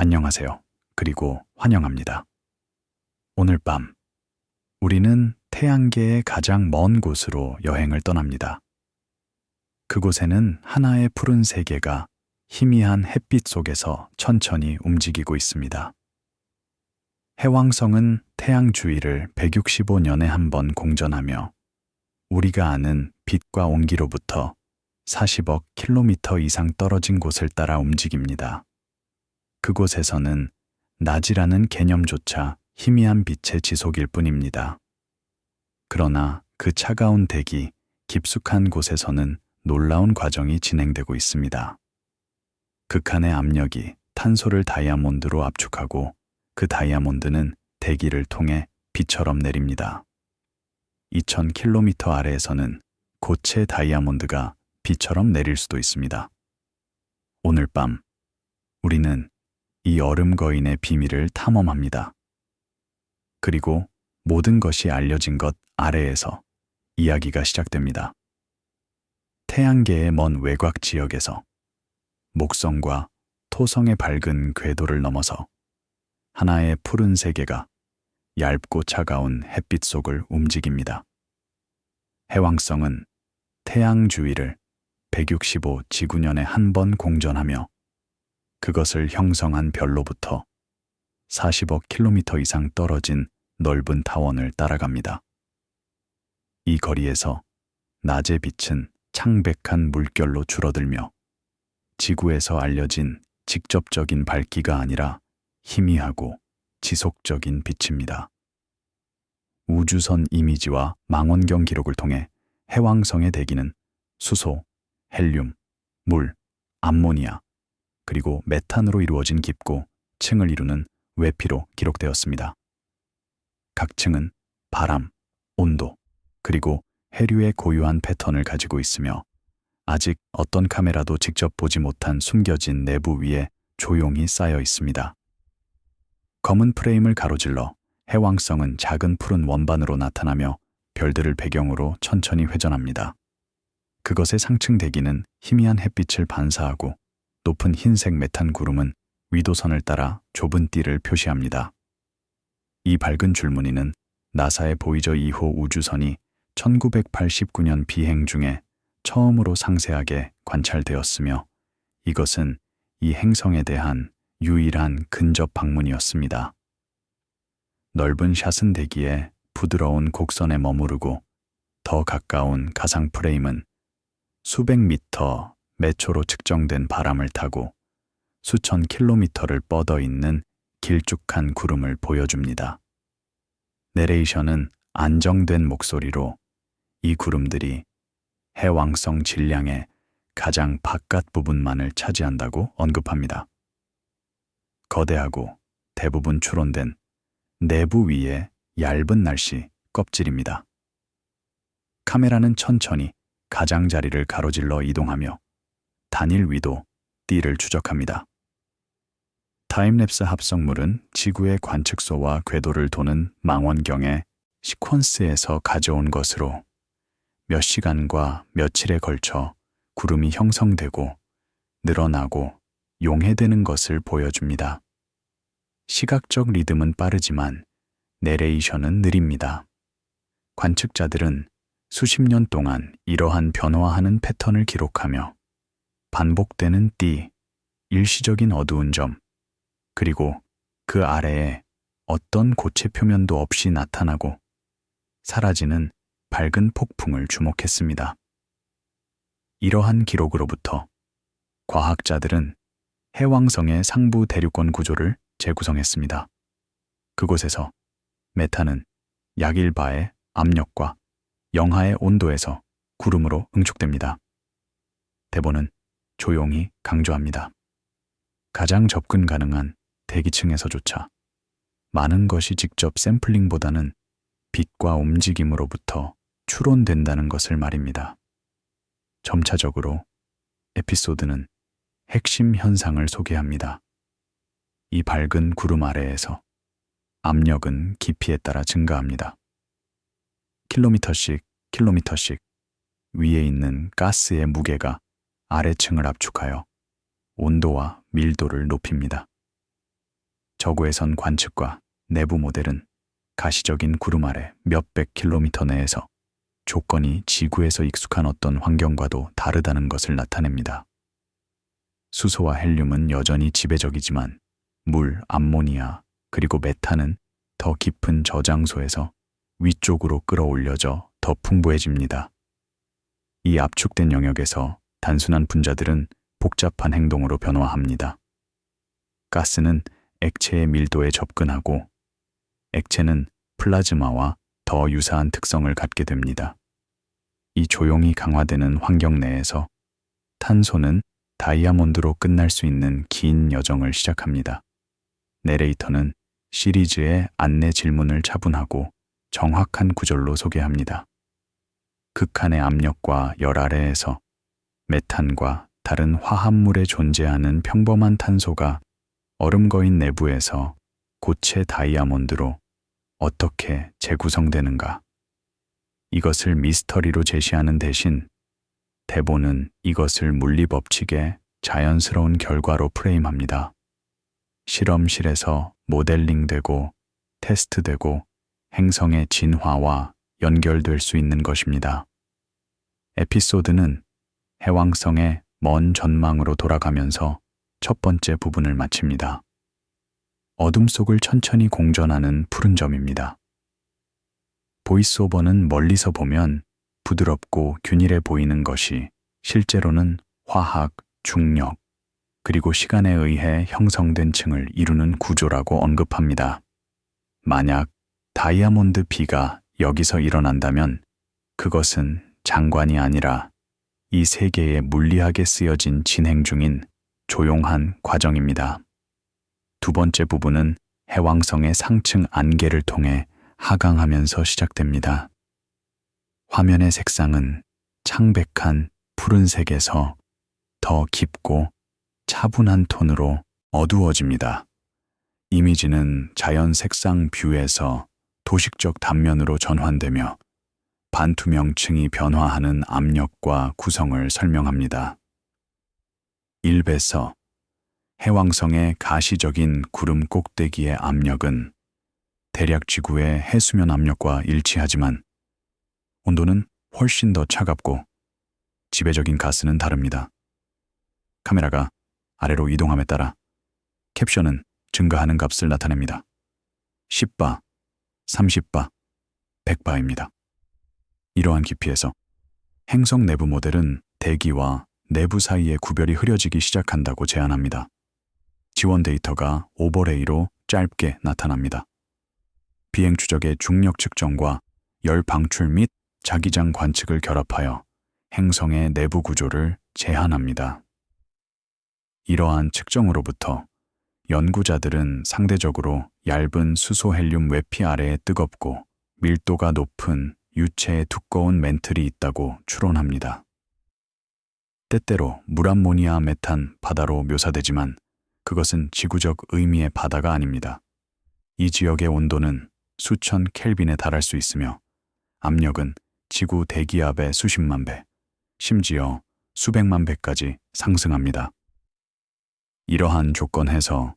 안녕하세요. 그리고 환영합니다. 오늘 밤, 우리는 태양계의 가장 먼 곳으로 여행을 떠납니다. 그곳에는 하나의 푸른 세계가 희미한 햇빛 속에서 천천히 움직이고 있습니다. 해왕성은 태양 주위를 165년에 한 번 공전하며 우리가 아는 빛과 온기로부터 40억 킬로미터 이상 떨어진 곳을 따라 움직입니다. 그곳에서는 낮이라는 개념조차 희미한 빛의 지속일 뿐입니다. 그러나 그 차가운 대기, 깊숙한 곳에서는 놀라운 과정이 진행되고 있습니다. 극한의 압력이 탄소를 다이아몬드로 압축하고 그 다이아몬드는 대기를 통해 비처럼 내립니다. 2000km 아래에서는 고체 다이아몬드가 비처럼 내릴 수도 있습니다. 오늘 밤, 우리는 이 얼음 거인의 비밀을 탐험합니다. 그리고 모든 것이 알려진 것 아래에서 이야기가 시작됩니다. 태양계의 먼 외곽 지역에서 목성과 토성의 밝은 궤도를 넘어서 하나의 푸른 세계가 얇고 차가운 햇빛 속을 움직입니다. 해왕성은 태양 주위를 165 지구년에 한 번 공전하며 그것을 형성한 별로부터 40억 킬로미터 이상 떨어진 넓은 타원을 따라갑니다. 이 거리에서 낮의 빛은 창백한 물결로 줄어들며 지구에서 알려진 직접적인 밝기가 아니라 희미하고 지속적인 빛입니다. 우주선 이미지와 망원경 기록을 통해 해왕성의 대기는 수소, 헬륨, 물, 암모니아, 그리고 메탄으로 이루어진 깊고 층을 이루는 외피로 기록되었습니다. 각 층은 바람, 온도, 그리고 해류의 고유한 패턴을 가지고 있으며 아직 어떤 카메라도 직접 보지 못한 숨겨진 내부 위에 조용히 쌓여 있습니다. 검은 프레임을 가로질러 해왕성은 작은 푸른 원반으로 나타나며 별들을 배경으로 천천히 회전합니다. 그것의 상층 대기는 희미한 햇빛을 반사하고 높은 흰색 메탄 구름은 위도선을 따라 좁은 띠를 표시합니다. 이 밝은 줄무늬는 나사의 보이저 2호 우주선이 1989년 비행 중에 처음으로 상세하게 관찰되었으며 이것은 이 행성에 대한 유일한 근접 방문이었습니다. 넓은 샷은 대기에 부드러운 곡선에 머무르고 더 가까운 가상 프레임은 수백 미터 매초로 측정된 바람을 타고 수천 킬로미터를 뻗어 있는 길쭉한 구름을 보여줍니다. 내레이션은 안정된 목소리로 이 구름들이 해왕성 질량의 가장 바깥 부분만을 차지한다고 언급합니다. 거대하고 대부분 추론된 내부 위의 얇은 날씨 껍질입니다. 카메라는 천천히 가장자리를 가로질러 이동하며 단일 위도, 띠를 추적합니다. 타임랩스 합성물은 지구의 관측소와 궤도를 도는 망원경의 시퀀스에서 가져온 것으로 몇 시간과 며칠에 걸쳐 구름이 형성되고 늘어나고 용해되는 것을 보여줍니다. 시각적 리듬은 빠르지만 내레이션은 느립니다. 관측자들은 수십 년 동안 이러한 변화하는 패턴을 기록하며 반복되는 띠, 일시적인 어두운 점, 그리고 그 아래에 어떤 고체 표면도 없이 나타나고 사라지는 밝은 폭풍을 주목했습니다. 이러한 기록으로부터 과학자들은 해왕성의 상부 대륙권 구조를 재구성했습니다. 그곳에서 메탄은 약일바의 압력과 영하의 온도에서 구름으로 응축됩니다. 대본은 조용히 강조합니다. 가장 접근 가능한 대기층에서조차 많은 것이 직접 샘플링보다는 빛과 움직임으로부터 추론된다는 것을 말입니다. 점차적으로 에피소드는 핵심 현상을 소개합니다. 이 밝은 구름 아래에서 압력은 깊이에 따라 증가합니다. 킬로미터씩 위에 있는 가스의 무게가 아래층을 압축하여 온도와 밀도를 높입니다. 저고해선 관측과 내부 모델은 가시적인 구름 아래 몇백 킬로미터 내에서 조건이 지구에서 익숙한 어떤 환경과도 다르다는 것을 나타냅니다. 수소와 헬륨은 여전히 지배적이지만 물, 암모니아, 그리고 메탄은 더 깊은 저장소에서 위쪽으로 끌어올려져 더 풍부해집니다. 이 압축된 영역에서 단순한 분자들은 복잡한 행동으로 변화합니다. 가스는 액체의 밀도에 접근하고 액체는 플라즈마와 더 유사한 특성을 갖게 됩니다. 이 조용히 강화되는 환경 내에서 탄소는 다이아몬드로 끝날 수 있는 긴 여정을 시작합니다. 내레이터는 시리즈의 안내 질문을 차분하고 정확한 구절로 소개합니다. 극한의 압력과 열 아래에서 메탄과 다른 화합물에 존재하는 평범한 탄소가 얼음거인 내부에서 고체 다이아몬드로 어떻게 재구성되는가. 이것을 미스터리로 제시하는 대신 대본은 이것을 물리법칙의 자연스러운 결과로 프레임합니다. 실험실에서 모델링되고 테스트되고 행성의 진화와 연결될 수 있는 것입니다. 에피소드는 해왕성의 먼 전망으로 돌아가면서 첫 번째 부분을 마칩니다. 어둠 속을 천천히 공전하는 푸른 점입니다. 보이스오버는 멀리서 보면 부드럽고 균일해 보이는 것이 실제로는 화학, 중력, 그리고 시간에 의해 형성된 층을 이루는 구조라고 언급합니다. 만약 다이아몬드 B가 여기서 일어난다면 그것은 장관이 아니라 이 세계에 물리하게 쓰여진 진행 중인 조용한 과정입니다. 두 번째 부분은 해왕성의 상층 안개를 통해 하강하면서 시작됩니다. 화면의 색상은 창백한 푸른색에서 더 깊고 차분한 톤으로 어두워집니다. 이미지는 자연 색상 뷰에서 도식적 단면으로 전환되며 반투명층이 변화하는 압력과 구성을 설명합니다. 1배서 해왕성의 가시적인 구름 꼭대기의 압력은 대략 지구의 해수면 압력과 일치하지만 온도는 훨씬 더 차갑고 지배적인 가스는 다릅니다. 카메라가 아래로 이동함에 따라 캡션은 증가하는 값을 나타냅니다. 10바, 30바, 100바입니다. 이러한 깊이에서 행성 내부 모델은 대기와 내부 사이의 구별이 흐려지기 시작한다고 제안합니다. 지원 데이터가 오버레이로 짧게 나타납니다. 비행 추적의 중력 측정과 열 방출 및 자기장 관측을 결합하여 행성의 내부 구조를 제한합니다. 이러한 측정으로부터 연구자들은 상대적으로 얇은 수소 헬륨 외피 아래에 뜨겁고 밀도가 높은 유체의 두꺼운 멘틀이 있다고 추론합니다. 때때로 물암모니아 메탄 바다로 묘사되지만 그것은 지구적 의미의 바다가 아닙니다. 이 지역의 온도는 수천 켈빈에 달할 수 있으며 압력은 지구 대기압의 수십만 배, 심지어 수백만 배까지 상승합니다. 이러한 조건 해서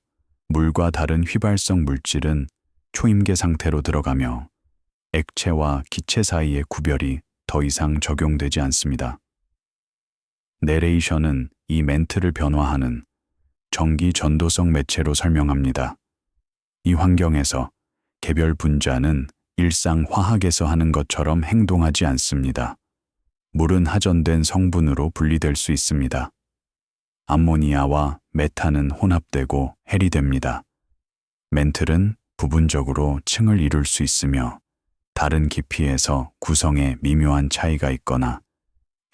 물과 다른 휘발성 물질은 초임계 상태로 들어가며 액체와 기체 사이의 구별이 더 이상 적용되지 않습니다. 내레이션은 이 멘트를 변화하는 전기 전도성 매체로 설명합니다. 이 환경에서 개별 분자는 일상 화학에서 하는 것처럼 행동하지 않습니다. 물은 하전된 성분으로 분리될 수 있습니다. 암모니아와 메탄은 혼합되고 헬이 됩니다. 멘틀은 부분적으로 층을 이룰 수 있으며 다른 깊이에서 구성에 미묘한 차이가 있거나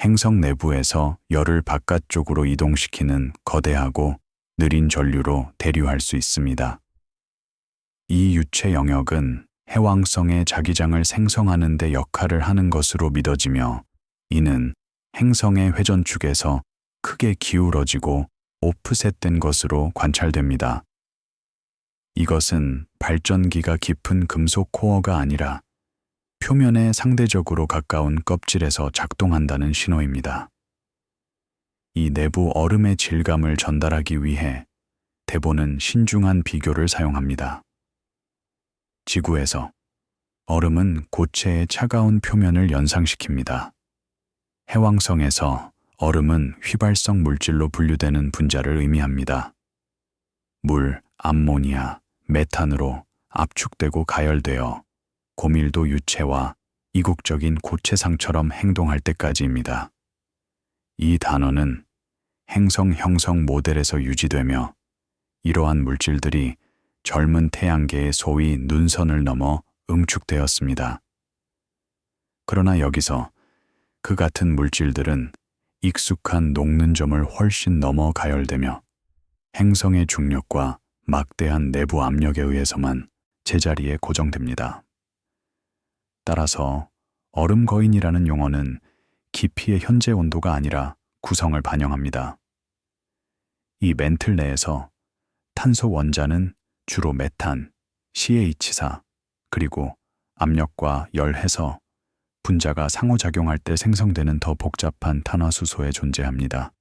행성 내부에서 열을 바깥쪽으로 이동시키는 거대하고 느린 전류로 대류할 수 있습니다. 이 유체 영역은 해왕성의 자기장을 생성하는 데 역할을 하는 것으로 믿어지며 이는 행성의 회전축에서 크게 기울어지고 오프셋된 것으로 관찰됩니다. 이것은 발전기가 깊은 금속 코어가 아니라 표면에 상대적으로 가까운 껍질에서 작동한다는 신호입니다. 이 내부 얼음의 질감을 전달하기 위해 대본은 신중한 비교를 사용합니다. 지구에서 얼음은 고체의 차가운 표면을 연상시킵니다. 해왕성에서 얼음은 휘발성 물질로 분류되는 분자를 의미합니다. 물, 암모니아, 메탄으로 압축되고 가열되어 고밀도 유체와 이국적인 고체상처럼 행동할 때까지입니다. 이 단어는 행성 형성 모델에서 유지되며 이러한 물질들이 젊은 태양계의 소위 눈선을 넘어 응축되었습니다. 그러나 여기서 그 같은 물질들은 익숙한 녹는 점을 훨씬 넘어 가열되며 행성의 중력과 막대한 내부 압력에 의해서만 제자리에 고정됩니다. 따라서 얼음 거인이라는 용어는 깊이의 현재 온도가 아니라 구성을 반영합니다. 이 멘틀 내에서 탄소 원자는 주로 메탄, CH4, 그리고 압력과 열해서 분자가 상호작용할 때 생성되는 더 복잡한 탄화수소에 존재합니다.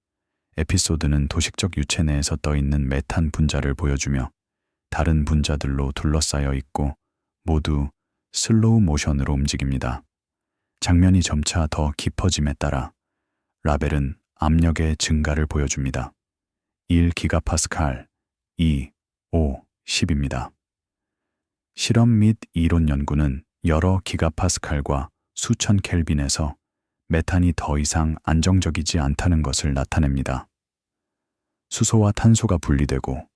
에피소드는 도식적 유체 내에서 떠있는 메탄 분자를 보여주며 다른 분자들로 둘러싸여 있고 모두 슬로우 모션으로 움직입니다. 장면이 점차 더 깊어짐에 따라 라벨은 압력의 증가를 보여줍니다. 1기가파스칼, 2, 5, 10입니다. 실험 및 이론 연구는 여러 기가파스칼과 수천 켈빈에서 메탄이 더 이상 안정적이지 않다는 것을 나타냅니다. 수소와 탄소가 분리되고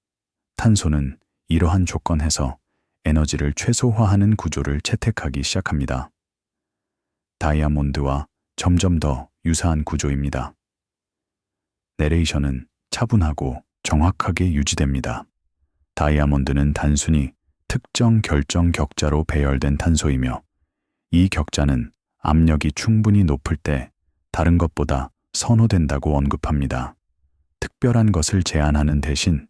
탄소는 이러한 조건에서 에너지를 최소화하는 구조를 채택하기 시작합니다. 다이아몬드와 점점 더 유사한 구조입니다. 내레이션은 차분하고 정확하게 유지됩니다. 다이아몬드는 단순히 특정 결정 격자로 배열된 탄소이며 이 격자는 압력이 충분히 높을 때 다른 것보다 선호된다고 언급합니다. 특별한 것을 제안하는 대신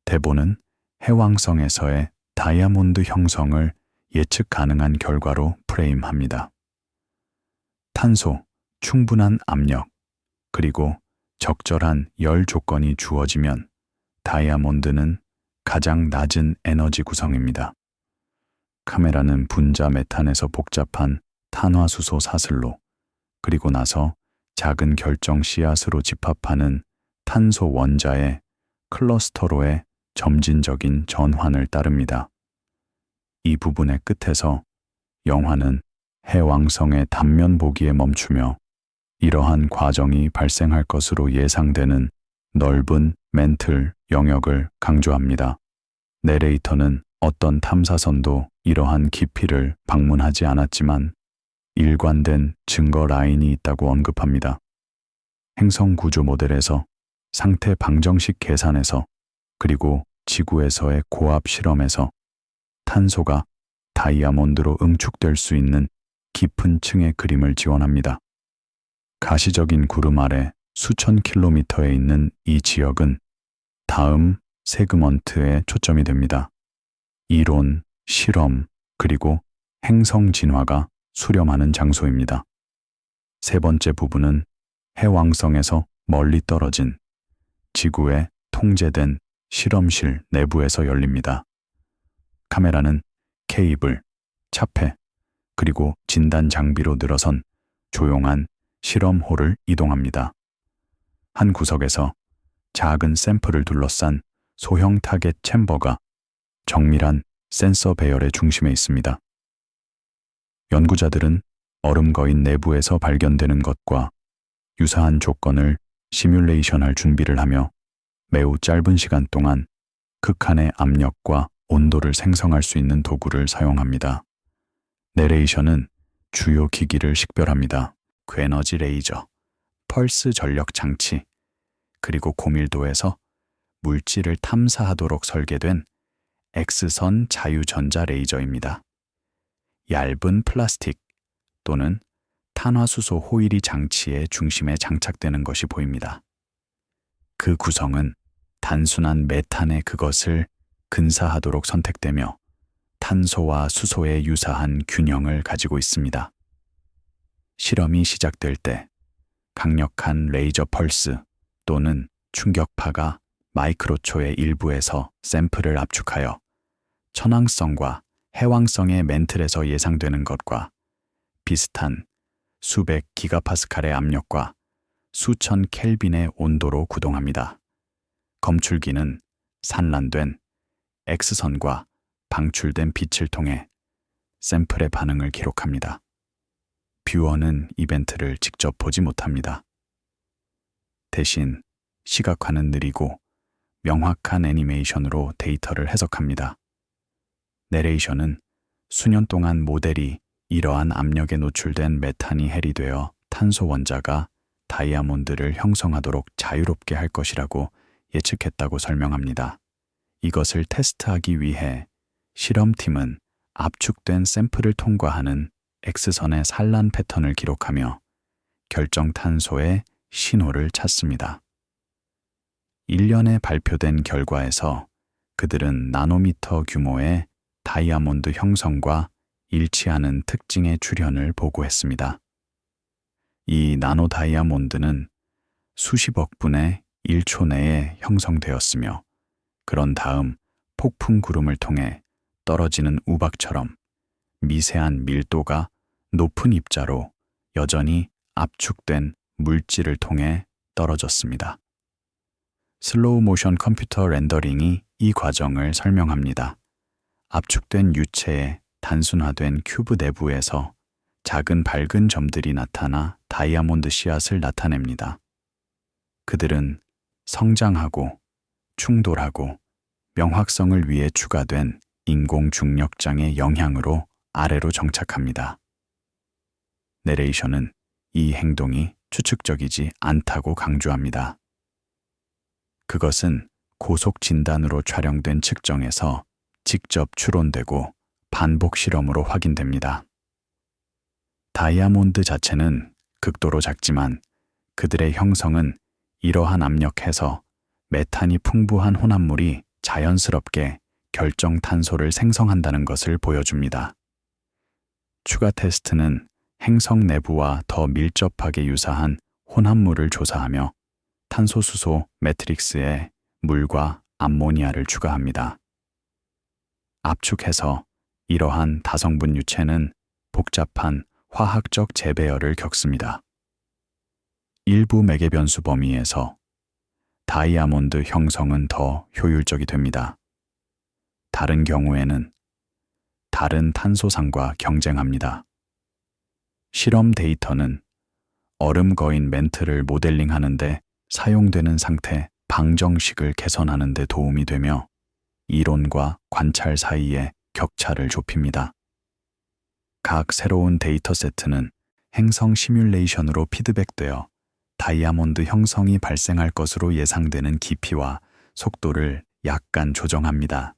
대본은 해왕성에서의 다이아몬드 형성을 예측 가능한 결과로 프레임합니다. 탄소, 충분한 압력, 그리고 적절한 열 조건이 주어지면 다이아몬드는 가장 낮은 에너지 구성입니다. 카메라는 분자 메탄에서 복잡한 탄화수소 사슬로 그리고 나서 작은 결정 씨앗으로 집합하는 탄소 원자의 클러스터로의 점진적인 전환을 따릅니다. 이 부분의 끝에서 영화는 해왕성의 단면 보기에 멈추며 이러한 과정이 발생할 것으로 예상되는 넓은 멘틀 영역을 강조합니다. 내레이터는 어떤 탐사선도 이러한 깊이를 방문하지 않았지만 일관된 증거 라인이 있다고 언급합니다. 행성 구조 모델에서 상태 방정식 계산에서 그리고 지구에서의 고압 실험에서 탄소가 다이아몬드로 응축될 수 있는 깊은 층의 그림을 지원합니다. 가시적인 구름 아래 수천 킬로미터에 있는 이 지역은 다음 세그먼트에 초점이 됩니다. 이론, 실험, 그리고 행성 진화가 수렴하는 장소입니다. 세 번째 부분은 해왕성에서 멀리 떨어진 지구에 통제된 실험실 내부에서 열립니다. 카메라는 케이블, 차폐, 그리고 진단 장비로 늘어선 조용한 실험홀을 이동합니다. 한 구석에서 작은 샘플을 둘러싼 소형 타겟 챔버가 정밀한 센서 배열의 중심에 있습니다. 연구자들은 얼음 거인 내부에서 발견되는 것과 유사한 조건을 시뮬레이션할 준비를 하며 매우 짧은 시간 동안 극한의 압력과 온도를 생성할 수 있는 도구를 사용합니다. 내레이션은 주요 기기를 식별합니다. 괴너지 레이저, 펄스 전력 장치, 그리고 고밀도에서 물질을 탐사하도록 설계된 X선 자유전자 레이저입니다. 얇은 플라스틱 또는 탄화수소 호일이 장치의 중심에 장착되는 것이 보입니다. 그 구성은 단순한 메탄의 그것을 근사하도록 선택되며 탄소와 수소의 유사한 균형을 가지고 있습니다. 실험이 시작될 때 강력한 레이저 펄스 또는 충격파가 마이크로초의 일부에서 샘플을 압축하여 천왕성과 해왕성의 멘틀에서 예상되는 것과 비슷한 수백 기가파스칼의 압력과 수천 켈빈의 온도로 구동합니다. 검출기는 산란된 X선과 방출된 빛을 통해 샘플의 반응을 기록합니다. 뷰어는 이벤트를 직접 보지 못합니다. 대신 시각화는 느리고 명확한 애니메이션으로 데이터를 해석합니다. 내레이션은 수년 동안 모델이 이러한 압력에 노출된 메탄이 해리되어 탄소 원자가 다이아몬드를 형성하도록 자유롭게 할 것이라고 예측했다고 설명합니다. 이것을 테스트하기 위해 실험팀은 압축된 샘플을 통과하는 X선의 산란 패턴을 기록하며 결정 탄소의 신호를 찾습니다. 1년에 발표된 결과에서 그들은 나노미터 규모의 다이아몬드 형성과 일치하는 특징의 출현을 보고했습니다. 이 나노 다이아몬드는 수십억 분의 1초 내에 형성되었으며 그런 다음 폭풍 구름을 통해 떨어지는 우박처럼 미세한 밀도가 높은 입자로 여전히 압축된 물질을 통해 떨어졌습니다. 슬로우 모션 컴퓨터 렌더링이 이 과정을 설명합니다. 압축된 유체의 단순화된 큐브 내부에서 작은 밝은 점들이 나타나 다이아몬드 씨앗을 나타냅니다. 그들은 성장하고 충돌하고 명확성을 위해 추가된 인공 중력장의 영향으로 아래로 정착합니다. 내레이션은 이 행동이 추측적이지 않다고 강조합니다. 그것은 고속 진단으로 촬영된 측정에서 직접 추론되고 반복 실험으로 확인됩니다. 다이아몬드 자체는 극도로 작지만 그들의 형성은 이러한 압력에서 메탄이 풍부한 혼합물이 자연스럽게 결정 탄소를 생성한다는 것을 보여줍니다. 추가 테스트는 행성 내부와 더 밀접하게 유사한 혼합물을 조사하며 탄소수소 매트릭스에 물과 암모니아를 추가합니다. 압축해서 이러한 다성분 유체는 복잡한 화학적 재배열을 겪습니다. 일부 매개 변수 범위에서 다이아몬드 형성은 더 효율적이 됩니다. 다른 경우에는 다른 탄소상과 경쟁합니다. 실험 데이터는 얼음 거인 멘틀을 모델링하는데 사용되는 상태 방정식을 개선하는 데 도움이 되며 이론과 관찰 사이의 격차를 좁힙니다. 각 새로운 데이터 세트는 행성 시뮬레이션으로 피드백되어 다이아몬드 형성이 발생할 것으로 예상되는 깊이와 속도를 약간 조정합니다.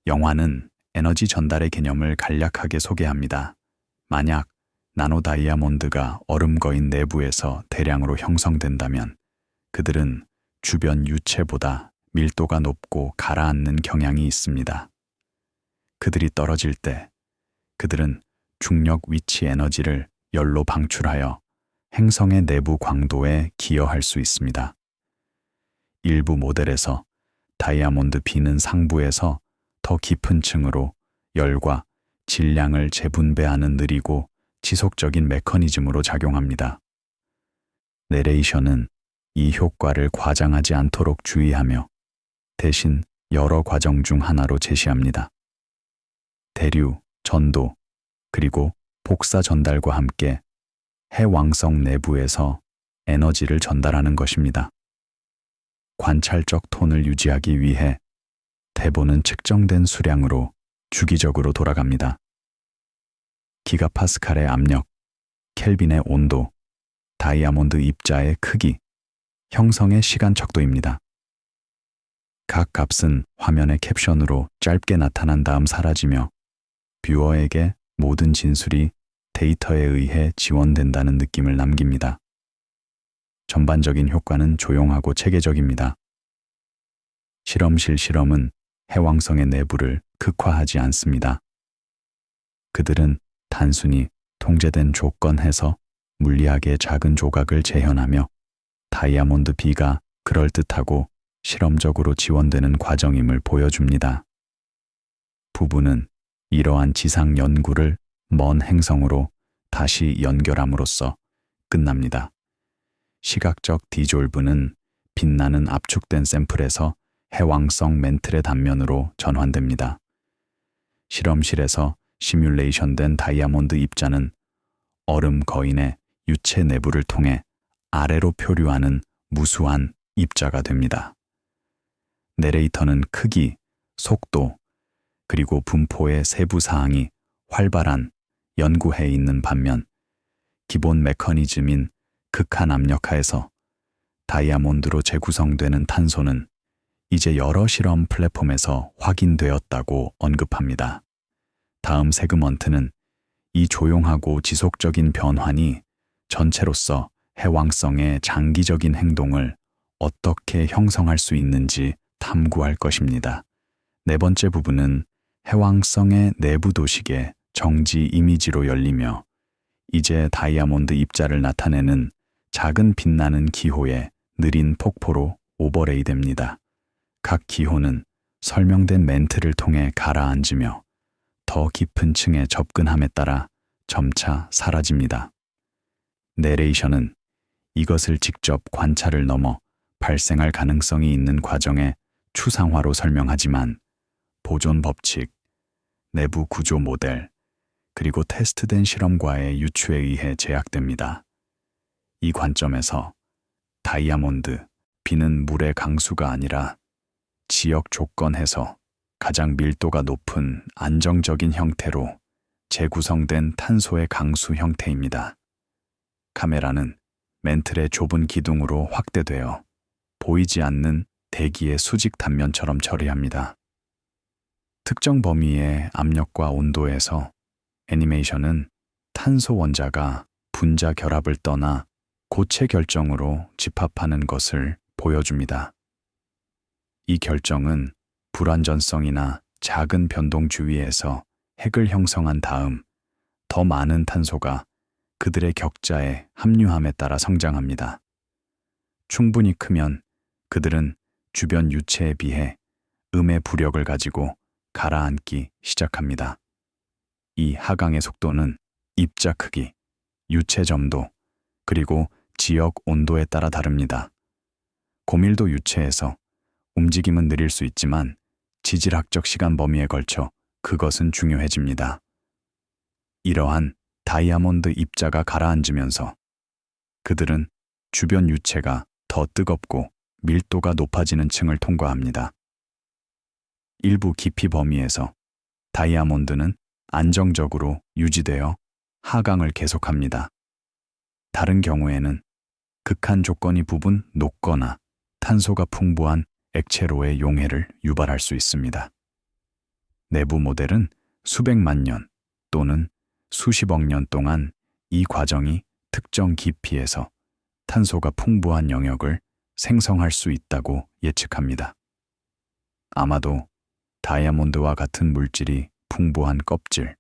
영화는 에너지 전달의 개념을 간략하게 소개합니다. 만약 나노 다이아몬드가 얼음 거인 내부에서 대량으로 형성된다면 그들은 주변 유체보다 밀도가 높고 가라앉는 경향이 있습니다. 그들이 떨어질 때 그들은 중력 위치 에너지를 열로 방출하여 행성의 내부 광도에 기여할 수 있습니다. 일부 모델에서 다이아몬드 B는 상부에서 더 깊은 층으로 열과 질량을 재분배하는 느리고 지속적인 메커니즘으로 작용합니다. 내레이션은 이 효과를 과장하지 않도록 주의하며 대신 여러 과정 중 하나로 제시합니다. 대류, 전도, 그리고 복사 전달과 함께 해왕성 내부에서 에너지를 전달하는 것입니다. 관찰적 톤을 유지하기 위해 대본은 측정된 수량으로 주기적으로 돌아갑니다. 기가파스칼의 압력, 켈빈의 온도, 다이아몬드 입자의 크기, 형성의 시간 척도입니다. 각 값은 화면의 캡션으로 짧게 나타난 다음 사라지며 뷰어에게 모든 진술이 데이터에 의해 지원된다는 느낌을 남깁니다. 전반적인 효과는 조용하고 체계적입니다. 실험실 실험은 해왕성의 내부를 극화하지 않습니다. 그들은 단순히 통제된 조건에서 물리학의 작은 조각을 재현하며 다이아몬드 B가 그럴듯하고 실험적으로 지원되는 과정임을 보여줍니다. 부부는 이러한 지상 연구를 먼 행성으로 다시 연결함으로써 끝납니다. 시각적 디졸브는 빛나는 압축된 샘플에서 해왕성 멘틀의 단면으로 전환됩니다. 실험실에서 시뮬레이션된 다이아몬드 입자는 얼음 거인의 유체 내부를 통해 아래로 표류하는 무수한 입자가 됩니다. 내레이터는 크기, 속도, 그리고 분포의 세부 사항이 활발한 연구해 있는 반면 기본 메커니즘인 극한 압력하에서 다이아몬드로 재구성되는 탄소는 이제 여러 실험 플랫폼에서 확인되었다고 언급합니다. 다음 세그먼트는 이 조용하고 지속적인 변환이 전체로서 해왕성의 장기적인 행동을 어떻게 형성할 수 있는지 탐구할 것입니다. 네 번째 부분은 해왕성의 내부 도식의 정지 이미지로 열리며 이제 다이아몬드 입자를 나타내는 작은 빛나는 기호의 느린 폭포로 오버레이 됩니다. 각 기호는 설명된 멘트를 통해 가라앉으며 더 깊은 층에 접근함에 따라 점차 사라집니다. 내레이션은 이것을 직접 관찰을 넘어 발생할 가능성이 있는 과정의 추상화로 설명하지만 보존 법칙, 내부 구조 모델, 그리고 테스트된 실험과의 유추에 의해 제약됩니다. 이 관점에서 다이아몬드, 비는 물의 강수가 아니라 지역 조건에서 가장 밀도가 높은 안정적인 형태로 재구성된 탄소의 강수 형태입니다. 카메라는 멘틀의 좁은 기둥으로 확대되어 보이지 않는 대기의 수직 단면처럼 처리합니다. 특정 범위의 압력과 온도에서 애니메이션은 탄소 원자가 분자 결합을 떠나 고체 결정으로 집합하는 것을 보여줍니다. 이 결정은 불완전성이나 작은 변동 주위에서 핵을 형성한 다음 더 많은 탄소가 그들의 격자에 합류함에 따라 성장합니다. 충분히 크면 그들은 주변 유체에 비해 음의 부력을 가지고 가라앉기 시작합니다. 이 하강의 속도는 입자 크기, 유체 점도, 그리고 지역 온도에 따라 다릅니다. 고밀도 유체에서 움직임은 느릴 수 있지만 지질학적 시간 범위에 걸쳐 그것은 중요해집니다. 이러한 다이아몬드 입자가 가라앉으면서 그들은 주변 유체가 더 뜨겁고 밀도가 높아지는 층을 통과합니다. 일부 깊이 범위에서 다이아몬드는 안정적으로 유지되어 하강을 계속합니다. 다른 경우에는 극한 조건이 부분 녹거나 탄소가 풍부한 액체로의 용해를 유발할 수 있습니다. 내부 모델은 수백만 년 또는 수십억 년 동안 이 과정이 특정 깊이에서 탄소가 풍부한 영역을 생성할 수 있다고 예측합니다. 아마도 다이아몬드와 같은 물질이 풍부한 껍질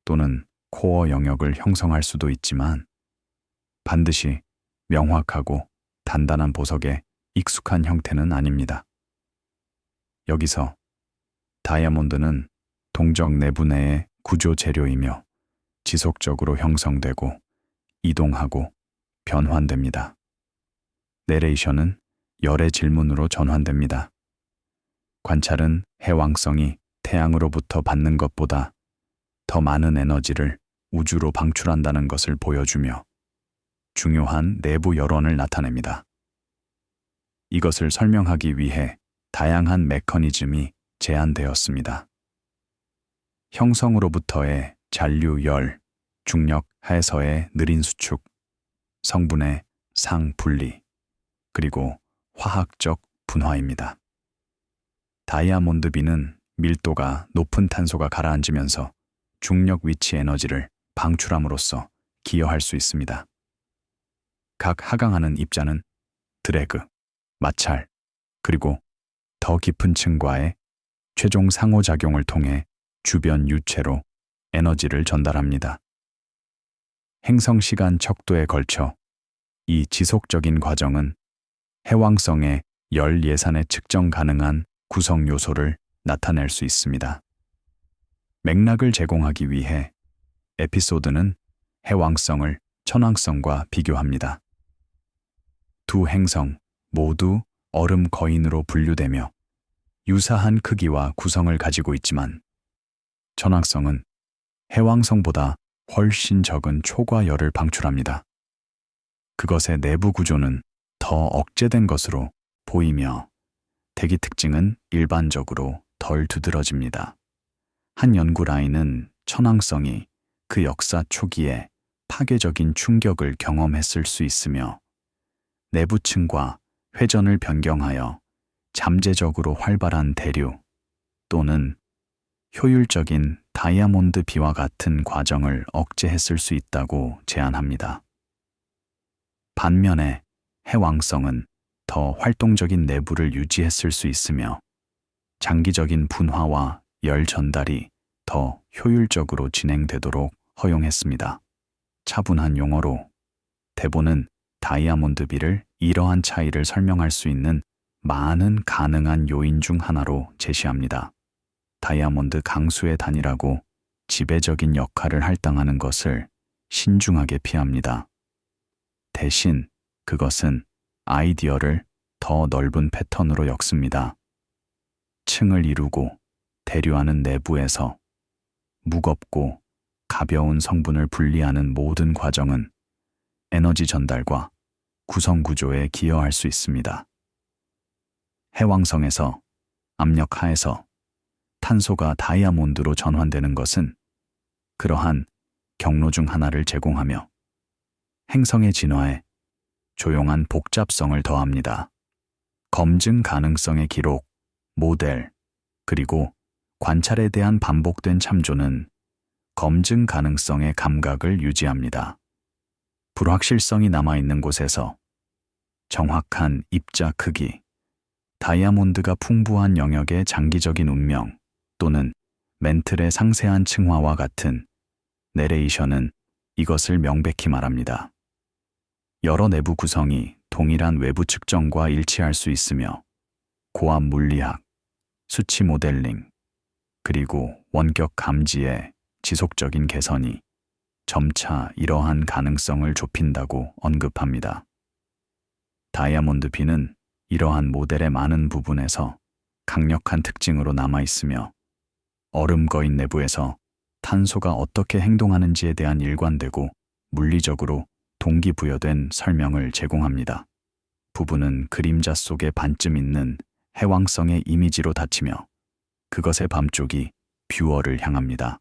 또는 코어 영역을 형성할 수도 있지만 반드시 명확하고 단단한 보석의 익숙한 형태는 아닙니다. 여기서 다이아몬드는 동적 내부 내의 구조 재료이며 지속적으로 형성되고 이동하고 변환됩니다. 내레이션은 열의 질문으로 전환됩니다. 관찰은 해왕성이 태양으로부터 받는 것보다 더 많은 에너지를 우주로 방출한다는 것을 보여주며 중요한 내부 여론을 나타냅니다. 이것을 설명하기 위해 다양한 메커니즘이 제안되었습니다. 형성으로부터의 잔류 열, 중력 하에서의 느린 수축, 성분의 상분리, 그리고 화학적 분화입니다. 다이아몬드 비는 밀도가 높은 탄소가 가라앉으면서 중력 위치 에너지를 방출함으로써 기여할 수 있습니다. 각 하강하는 입자는 드래그, 마찰, 그리고 더 깊은 층과의 최종 상호작용을 통해 주변 유체로 에너지를 전달합니다. 행성 시간 척도에 걸쳐 이 지속적인 과정은 해왕성의 열 예산에 측정 가능한 구성 요소를 나타낼 수 있습니다. 맥락을 제공하기 위해 에피소드는 해왕성을 천왕성과 비교합니다. 두 행성 모두 얼음 거인으로 분류되며 유사한 크기와 구성을 가지고 있지만 천왕성은 해왕성보다 훨씬 적은 초과열을 방출합니다. 그것의 내부 구조는 더 억제된 것으로 보이며 대기 특징은 일반적으로 덜 두드러집니다. 한 연구 라인은 천왕성이 그 역사 초기에 파괴적인 충격을 경험했을 수 있으며 내부층과 회전을 변경하여 잠재적으로 활발한 대류 또는 효율적인 다이아몬드 비와 같은 과정을 억제했을 수 있다고 제안합니다. 반면에 해왕성은 더 활동적인 내부를 유지했을 수 있으며 장기적인 분화와 열 전달이 더 효율적으로 진행되도록 허용했습니다. 차분한 용어로 대본은 다이아몬드비를 이러한 차이를 설명할 수 있는 많은 가능한 요인 중 하나로 제시합니다. 다이아몬드 강수의 단위라고 지배적인 역할을 할당하는 것을 신중하게 피합니다. 대신 그것은 아이디어를 더 넓은 패턴으로 엮습니다. 층을 이루고 대류하는 내부에서 무겁고 가벼운 성분을 분리하는 모든 과정은 에너지 전달과 구성 구조에 기여할 수 있습니다. 해왕성에서 압력 하에서 탄소가 다이아몬드로 전환되는 것은 그러한 경로 중 하나를 제공하며 행성의 진화에 조용한 복잡성을 더합니다. 검증 가능성의 기록, 모델, 그리고 관찰에 대한 반복된 참조는 검증 가능성의 감각을 유지합니다. 불확실성이 남아있는 곳에서 정확한 입자 크기, 다이아몬드가 풍부한 영역의 장기적인 운명 또는 멘틀의 상세한 층화와 같은 내레이션은 이것을 명백히 말합니다. 여러 내부 구성이 동일한 외부 측정과 일치할 수 있으며 고압 물리학, 수치 모델링, 그리고 원격 감지의 지속적인 개선이 점차 이러한 가능성을 좁힌다고 언급합니다. 다이아몬드 비는 이러한 모델의 많은 부분에서 강력한 특징으로 남아있으며 얼음 거인 내부에서 탄소가 어떻게 행동하는지에 대한 일관되고 물리적으로 동기부여된 설명을 제공합니다. 부부는 그림자 속에 반쯤 있는 해왕성의 이미지로 닫히며 그것의 밤쪽이 뷰어를 향합니다.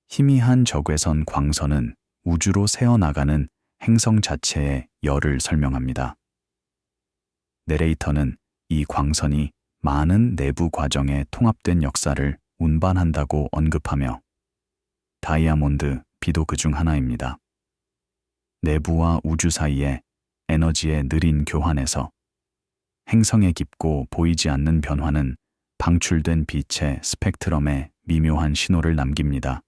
희미한 적외선 광선은 우주로 새어나가는 행성 자체의 열을 설명합니다. 내레이터는 이 광선이 많은 내부 과정에 통합된 역사를 운반한다고 언급하며 다이아몬드 비도 그중 하나입니다. 내부와 우주 사이의 에너지의 느린 교환에서 행성의 깊고 보이지 않는 변화는 방출된 빛의 스펙트럼에 미묘한 신호를 남깁니다.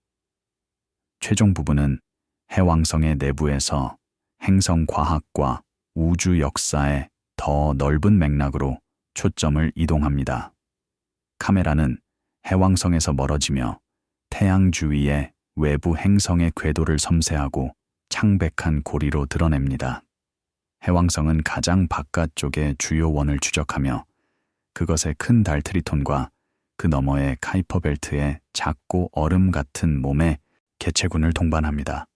최종 부분은 해왕성의 내부에서 행성 과학과 우주 역사의 더 넓은 맥락으로 초점을 이동합니다. 카메라는 해왕성에서 멀어지며 태양 주위의 외부 행성의 궤도를 섬세하고 창백한 고리로 드러냅니다. 해왕성은 가장 바깥쪽의 주요 원을 추적하며 그것의 큰 달 트리톤과 그 너머의 카이퍼 벨트의 작고 얼음 같은 몸의 개체군을 동반합니다.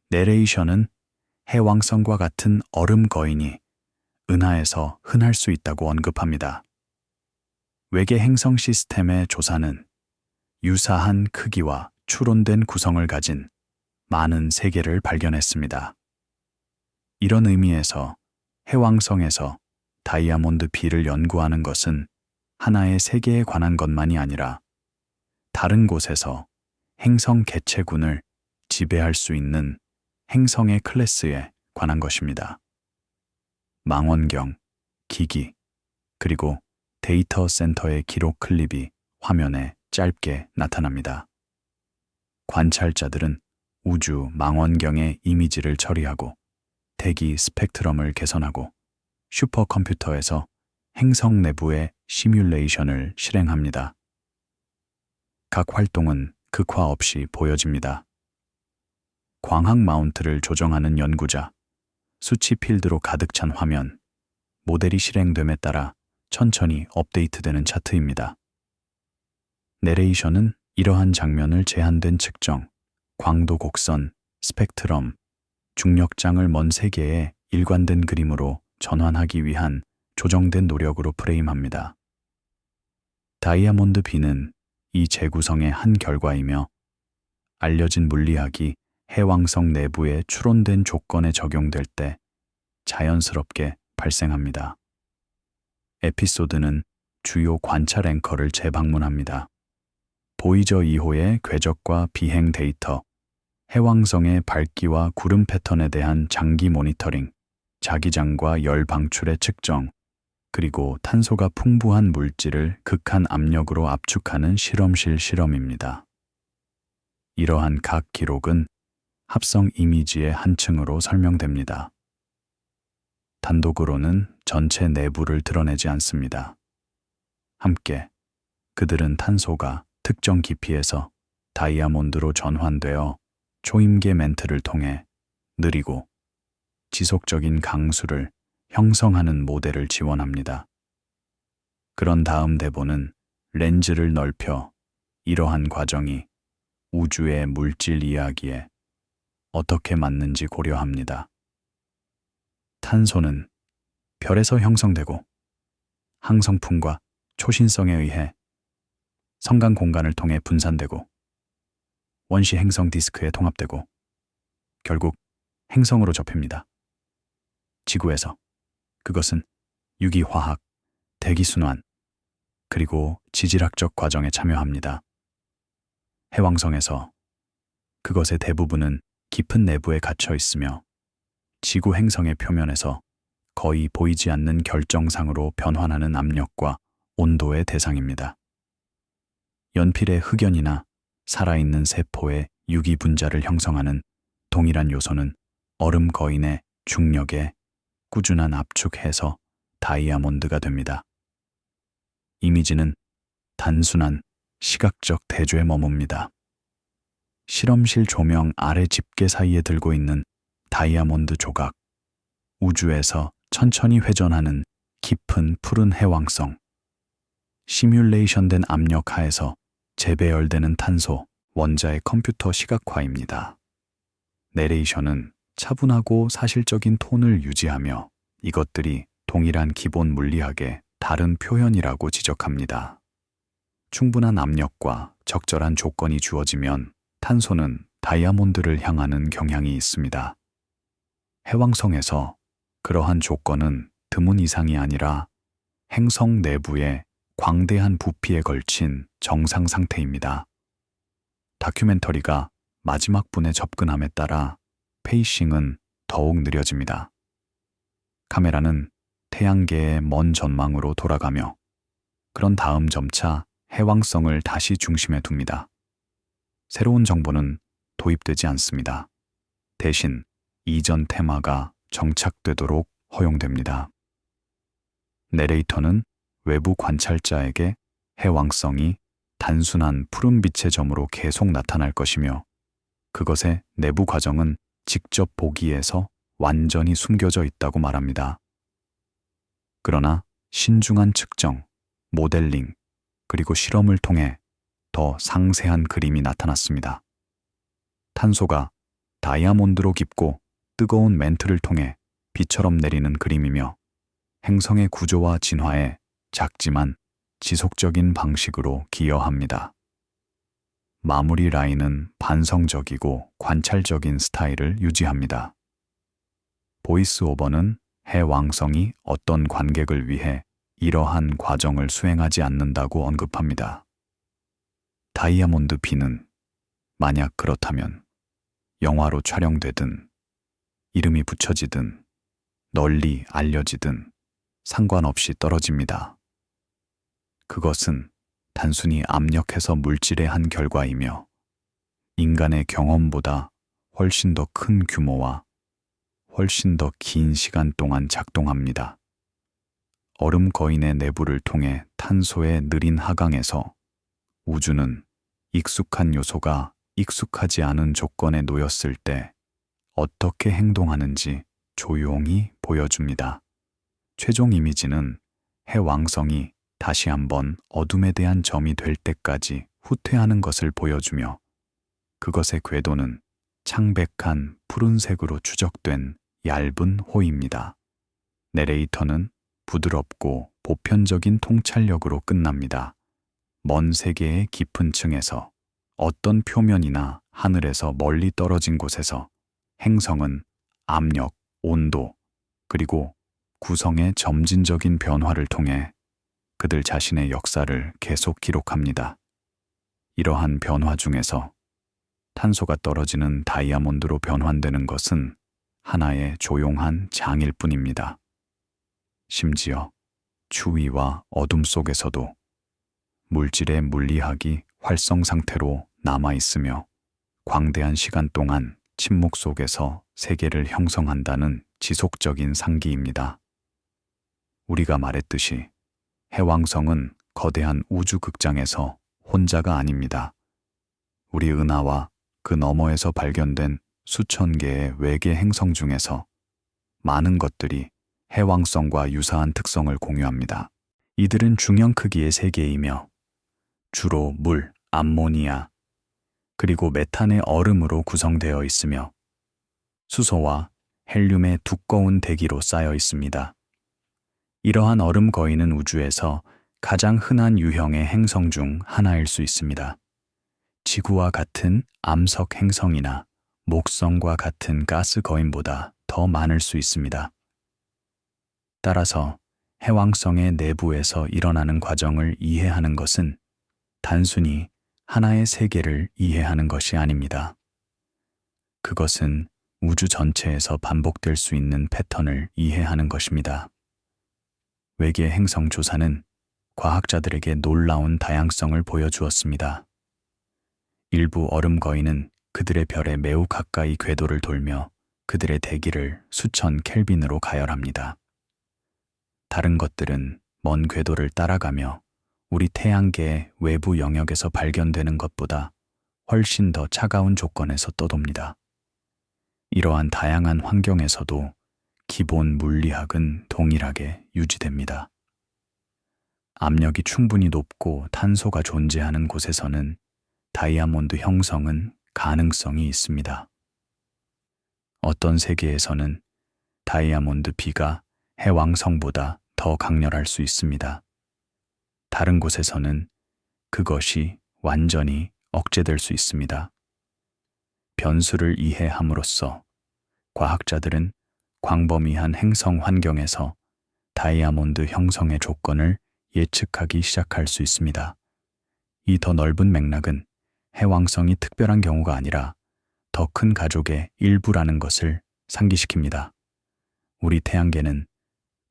내레이션은 해왕성과 같은 얼음 거인이 은하에서 흔할 수 있다고 언급합니다. 외계 행성 시스템의 조사는 유사한 크기와 추론된 구성을 가진 많은 세계를 발견했습니다. 이런 의미에서 해왕성에서 다이아몬드 비를 연구하는 것은 하나의 세계에 관한 것만이 아니라 다른 곳에서 행성 개체군을 지배할 수 있는 행성의 클래스에 관한 것입니다. 망원경, 기기, 그리고 데이터 센터의 기록 클립이 화면에 짧게 나타납니다. 관찰자들은 우주 망원경의 이미지를 처리하고 대기 스펙트럼을 개선하고 슈퍼컴퓨터에서 행성 내부의 시뮬레이션을 실행합니다. 각 활동은 극화 없이 보여집니다. 광학 마운트를 조정하는 연구자, 수치 필드로 가득 찬 화면, 모델이 실행됨에 따라 천천히 업데이트되는 차트입니다. 내레이션은 이러한 장면을 제한된 측정, 광도 곡선, 스펙트럼, 중력장을 먼 세계의 일관된 그림으로 전환하기 위한 조정된 노력으로 프레임합니다. 다이아몬드 B는 이 재구성의 한 결과이며 알려진 물리학이 해왕성 내부에 추론된 조건에 적용될 때 자연스럽게 발생합니다. 에피소드는 주요 관찰 앵커를 재방문합니다. 보이저 2호의 궤적과 비행 데이터, 해왕성의 밝기와 구름 패턴에 대한 장기 모니터링, 자기장과 열 방출의 측정, 그리고 탄소가 풍부한 물질을 극한 압력으로 압축하는 실험실 실험입니다. 이러한 각 기록은 합성 이미지의 한 층으로 설명됩니다. 단독으로는 전체 내부를 드러내지 않습니다. 함께 그들은 탄소가 특정 깊이에서 다이아몬드로 전환되어 초임계 멘트를 통해 느리고 지속적인 강수를 형성하는 모델을 지원합니다. 그런 다음 대본은 렌즈를 넓혀 이러한 과정이 우주의 물질 이야기에 어떻게 맞는지 고려합니다. 탄소는 별에서 형성되고 항성풍과 초신성에 의해 성간 공간을 통해 분산되고 원시 행성 디스크에 통합되고 결국 행성으로 접힙니다. 지구에서 그것은 유기화학, 대기순환, 그리고 지질학적 과정에 참여합니다. 해왕성에서 그것의 대부분은 깊은 내부에 갇혀 있으며 지구 행성의 표면에서 거의 보이지 않는 결정상으로 변환하는 압력과 온도의 대상입니다. 연필의 흑연이나 살아있는 세포의 유기 분자를 형성하는 동일한 요소는 얼음 거인의 중력에 꾸준한 압축해서 다이아몬드가 됩니다. 이미지는 단순한 시각적 대조에 머뭅니다. 실험실 조명 아래 집게 사이에 들고 있는 다이아몬드 조각, 우주에서 천천히 회전하는 깊은 푸른 해왕성, 시뮬레이션된 압력 하에서 재배열되는 탄소, 원자의 컴퓨터 시각화입니다. 내레이션은 차분하고 사실적인 톤을 유지하며 이것들이 동일한 기본 물리학의 다른 표현이라고 지적합니다. 충분한 압력과 적절한 조건이 주어지면 탄소는 다이아몬드를 향하는 경향이 있습니다. 해왕성에서 그러한 조건은 드문 이상이 아니라 행성 내부의 광대한 부피에 걸친 정상 상태입니다. 다큐멘터리가 마지막 분에 접근함에 따라 페이싱은 더욱 느려집니다. 카메라는 태양계의 먼 전망으로 돌아가며 그런 다음 점차 해왕성을 다시 중심에 둡니다. 새로운 정보는 도입되지 않습니다. 대신 이전 테마가 정착되도록 허용됩니다. 내레이터는 외부 관찰자에게 해왕성이 단순한 푸른빛의 점으로 계속 나타날 것이며 그것의 내부 과정은 직접 보기에서 완전히 숨겨져 있다고 말합니다. 그러나 신중한 측정, 모델링, 그리고 실험을 통해 더 상세한 그림이 나타났습니다. 탄소가 다이아몬드로 깊고 뜨거운 멘트를 통해 비처럼 내리는 그림이며 행성의 구조와 진화에 작지만 지속적인 방식으로 기여합니다. 마무리 라인은 반성적이고 관찰적인 스타일을 유지합니다. 보이스 오버는 해왕성이 어떤 관객을 위해 이러한 과정을 수행하지 않는다고 언급합니다. 다이아몬드 B는 만약 그렇다면 영화로 촬영되든 이름이 붙여지든 널리 알려지든 상관없이 떨어집니다. 그것은 단순히 압력해서 물질의 한 결과이며 인간의 경험보다 훨씬 더 큰 규모와 훨씬 더 긴 시간 동안 작동합니다. 얼음 거인의 내부를 통해 탄소의 느린 하강에서 우주는 익숙한 요소가 익숙하지 않은 조건에 놓였을 때 어떻게 행동하는지 조용히 보여줍니다. 최종 이미지는 해왕성이 다시 한번 어둠에 대한 점이 될 때까지 후퇴하는 것을 보여주며 그것의 궤도는 창백한 푸른색으로 추적된 얇은 호입니다. 내레이터는 부드럽고 보편적인 통찰력으로 끝납니다. 먼 세계의 깊은 층에서 어떤 표면이나 하늘에서 멀리 떨어진 곳에서 행성은 압력, 온도, 그리고 구성의 점진적인 변화를 통해 그들 자신의 역사를 계속 기록합니다. 이러한 변화 중에서 탄소가 떨어지는 다이아몬드로 변환되는 것은 하나의 조용한 장일 뿐입니다. 심지어 추위와 어둠 속에서도 물질의 물리학이 활성 상태로 남아있으며 광대한 시간 동안 침묵 속에서 세계를 형성한다는 지속적인 상기입니다. 우리가 말했듯이 해왕성은 거대한 우주 극장에서 혼자가 아닙니다. 우리 은하와 그 너머에서 발견된 수천 개의 외계 행성 중에서 많은 것들이 해왕성과 유사한 특성을 공유합니다. 이들은 중형 크기의 세계이며 주로 물, 암모니아, 그리고 메탄의 얼음으로 구성되어 있으며 수소와 헬륨의 두꺼운 대기로 쌓여 있습니다. 이러한 얼음 거인은 우주에서 가장 흔한 유형의 행성 중 하나일 수 있습니다. 지구와 같은 암석 행성이나 목성과 같은 가스 거인보다 더 많을 수 있습니다. 따라서 해왕성의 내부에서 일어나는 과정을 이해하는 것은 단순히 하나의 세계를 이해하는 것이 아닙니다. 그것은 우주 전체에서 반복될 수 있는 패턴을 이해하는 것입니다. 외계 행성 조사는 과학자들에게 놀라운 다양성을 보여주었습니다. 일부 얼음 거인은 그들의 별에 매우 가까이 궤도를 돌며 그들의 대기를 수천 켈빈으로 가열합니다. 다른 것들은 먼 궤도를 따라가며 우리 태양계의 외부 영역에서 발견되는 것보다 훨씬 더 차가운 조건에서 떠돕니다. 이러한 다양한 환경에서도 기본 물리학은 동일하게 유지됩니다. 압력이 충분히 높고 탄소가 존재하는 곳에서는 다이아몬드 형성은 가능성이 있습니다. 어떤 세계에서는 다이아몬드 비가 해왕성보다 더 강렬할 수 있습니다. 다른 곳에서는 그것이 완전히 억제될 수 있습니다. 변수를 이해함으로써 과학자들은 광범위한 행성 환경에서 다이아몬드 형성의 조건을 예측하기 시작할 수 있습니다. 이 더 넓은 맥락은 해왕성이 특별한 경우가 아니라 더 큰 가족의 일부라는 것을 상기시킵니다. 우리 태양계는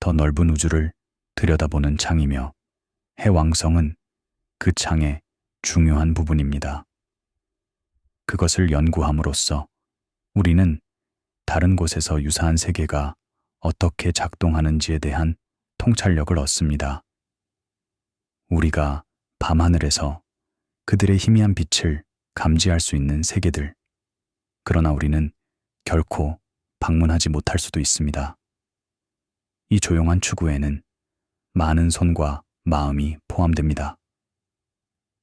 더 넓은 우주를 들여다보는 창이며 해왕성은 그 창의 중요한 부분입니다. 그것을 연구함으로써 우리는 다른 곳에서 유사한 세계가 어떻게 작동하는지에 대한 통찰력을 얻습니다. 우리가 밤하늘에서 그들의 희미한 빛을 감지할 수 있는 세계들, 그러나 우리는 결코 방문하지 못할 수도 있습니다. 이 조용한 추구에는 많은 손과 마음이 포함됩니다.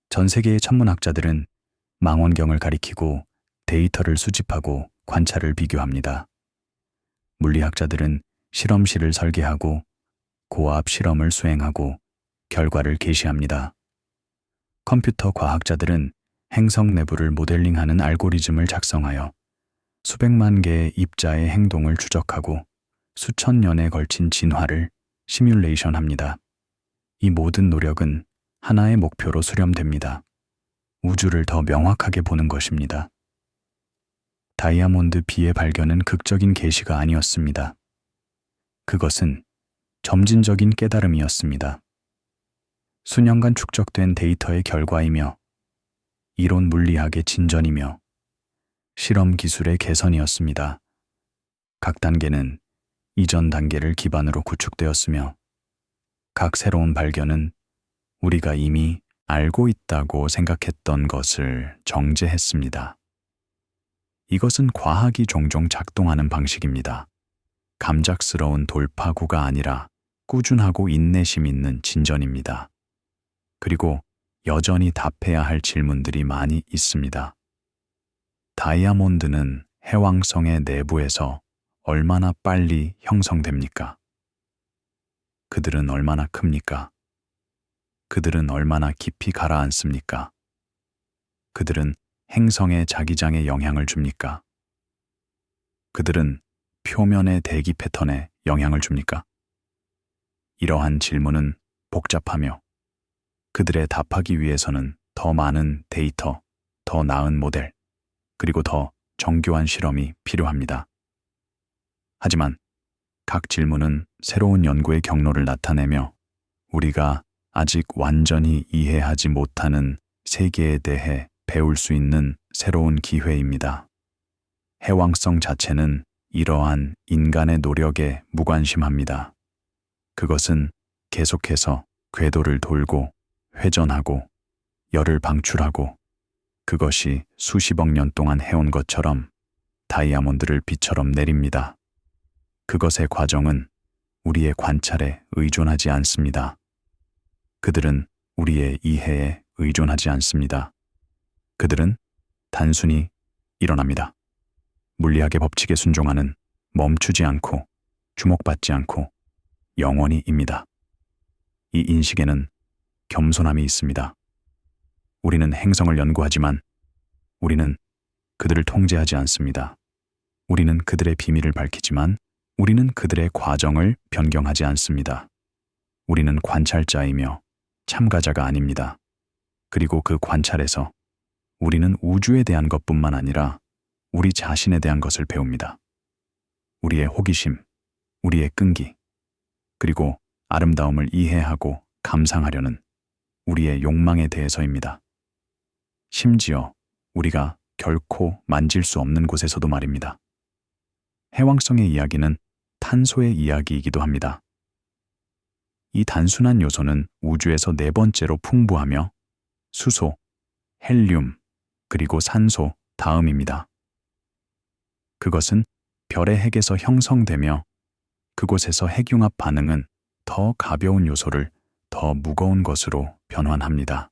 전 세계의 천문학자들은 망원경을 가리키고 데이터를 수집하고 관찰을 비교합니다. 물리학자들은 실험실을 설계하고 고압 실험을 수행하고 결과를 게시합니다. 컴퓨터 과학자들은 행성 내부를 모델링하는 알고리즘을 작성하여 수백만 개의 입자의 행동을 추적하고 수천 년에 걸친 진화를 시뮬레이션합니다. 이 모든 노력은 하나의 목표로 수렴됩니다. 우주를 더 명확하게 보는 것입니다. 다이아몬드 비의 발견은 극적인 계시가 아니었습니다. 그것은 점진적인 깨달음이었습니다. 수년간 축적된 데이터의 결과이며 이론 물리학의 진전이며 실험 기술의 개선이었습니다. 각 단계는 이전 단계를 기반으로 구축되었으며 각 새로운 발견은 우리가 이미 알고 있다고 생각했던 것을 정제했습니다. 이것은 과학이 종종 작동하는 방식입니다. 감작스러운 돌파구가 아니라 꾸준하고 인내심 있는 진전입니다. 그리고 여전히 답해야 할 질문들이 많이 있습니다. 다이아몬드는 해왕성의 내부에서 얼마나 빨리 형성됩니까? 그들은 얼마나 큽니까? 그들은 얼마나 깊이 가라앉습니까? 그들은 행성의 자기장에 영향을 줍니까? 그들은 표면의 대기 패턴에 영향을 줍니까? 이러한 질문은 복잡하며 그들에 답하기 위해서는 더 많은 데이터, 더 나은 모델, 그리고 더 정교한 실험이 필요합니다. 하지만 각 질문은 새로운 연구의 경로를 나타내며 우리가 아직 완전히 이해하지 못하는 세계에 대해 배울 수 있는 새로운 기회입니다. 해왕성 자체는 이러한 인간의 노력에 무관심합니다. 그것은 계속해서 궤도를 돌고 회전하고 열을 방출하고 그것이 수십억 년 동안 해온 것처럼 다이아몬드를 비처럼 내립니다. 그것의 과정은 우리의 관찰에 의존하지 않습니다. 그들은 우리의 이해에 의존하지 않습니다. 그들은 단순히 일어납니다. 물리학의 법칙에 순종하는 멈추지 않고 주목받지 않고 영원히입니다. 이 인식에는 겸손함이 있습니다. 우리는 행성을 연구하지만 우리는 그들을 통제하지 않습니다. 우리는 그들의 비밀을 밝히지만 우리는 그들의 과정을 변경하지 않습니다. 우리는 관찰자이며 참가자가 아닙니다. 그리고 그 관찰에서 우리는 우주에 대한 것뿐만 아니라 우리 자신에 대한 것을 배웁니다. 우리의 호기심, 우리의 끈기, 그리고 아름다움을 이해하고 감상하려는 우리의 욕망에 대해서입니다. 심지어 우리가 결코 만질 수 없는 곳에서도 말입니다. 해왕성의 이야기는 탄소의 이야기이기도 합니다. 이 단순한 요소는 우주에서 네 번째로 풍부하며 수소, 헬륨, 그리고 산소 다음입니다. 그것은 별의 핵에서 형성되며 그곳에서 핵융합 반응은 더 가벼운 요소를 더 무거운 것으로 변환합니다.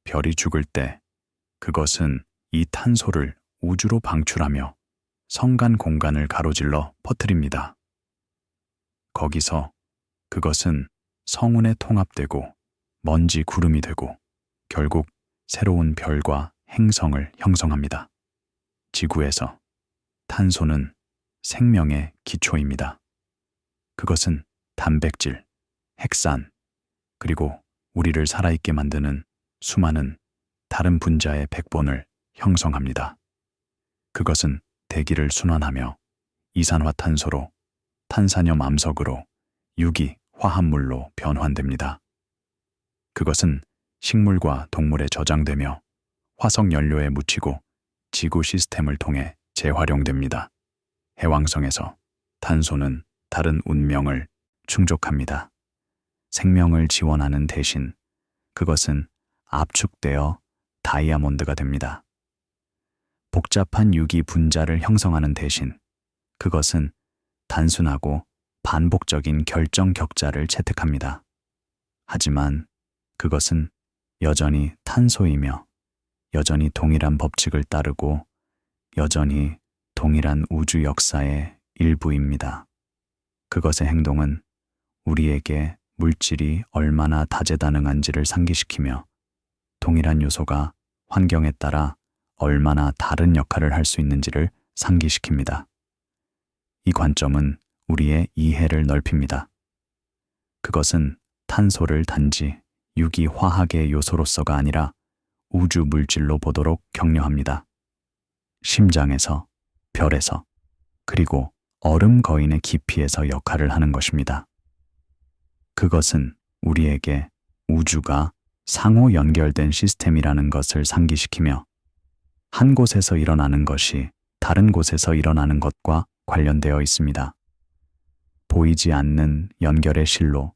별이 죽을 때 그것은 이 탄소를 우주로 방출하며 성간 공간을 가로질러 퍼뜨립니다. 거기서 그것은 성운에 통합되고 먼지 구름이 되고 결국 새로운 별과 행성을 형성합니다. 지구에서 탄소는 생명의 기초입니다. 그것은 단백질, 핵산, 그리고 우리를 살아있게 만드는 수많은 다른 분자의 백본을 형성합니다. 그것은 대기를 순환하며 이산화탄소로 탄산염 암석으로 유기 화합물로 변환됩니다. 그것은 식물과 동물에 저장되며 화석 연료에 묻히고 지구 시스템을 통해 재활용됩니다. 해왕성에서 탄소는 다른 운명을 충족합니다. 생명을 지원하는 대신 그것은 압축되어 다이아몬드가 됩니다. 복잡한 유기 분자를 형성하는 대신 그것은 단순하고 반복적인 결정 격자를 채택합니다. 하지만 그것은 여전히 탄소이며 여전히 동일한 법칙을 따르고 여전히 동일한 우주 역사의 일부입니다. 그것의 행동은 우리에게 물질이 얼마나 다재다능한지를 상기시키며 동일한 요소가 환경에 따라 얼마나 다른 역할을 할 수 있는지를 상기시킵니다. 이 관점은 우리의 이해를 넓힙니다. 그것은 탄소를 단지 유기화학의 요소로서가 아니라 우주 물질로 보도록 격려합니다. 심장에서, 별에서, 그리고 얼음 거인의 깊이에서 역할을 하는 것입니다. 그것은 우리에게 우주가 상호 연결된 시스템이라는 것을 상기시키며 한 곳에서 일어나는 것이 다른 곳에서 일어나는 것과 관련되어 있습니다. 보이지 않는 연결의 실로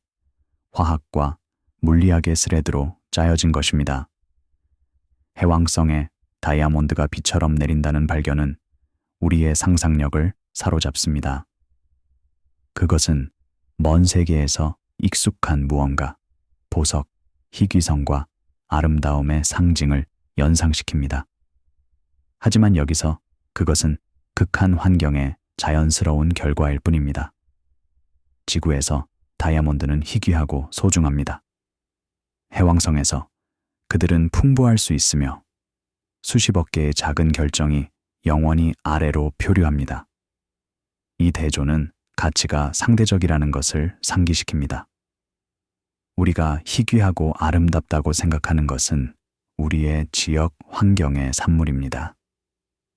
화학과 물리학의 스레드로 짜여진 것입니다. 해왕성에 다이아몬드가 비처럼 내린다는 발견은 우리의 상상력을 사로잡습니다. 그것은 먼 세계에서 익숙한 무언가, 보석, 희귀성과 아름다움의 상징을 연상시킵니다. 하지만 여기서 그것은 극한 환경의 자연스러운 결과일 뿐입니다. 지구에서 다이아몬드는 희귀하고 소중합니다. 해왕성에서 그들은 풍부할 수 있으며 수십억 개의 작은 결정이 영원히 아래로 표류합니다. 이 대조는 가치가 상대적이라는 것을 상기시킵니다. 우리가 희귀하고 아름답다고 생각하는 것은 우리의 지역 환경의 산물입니다.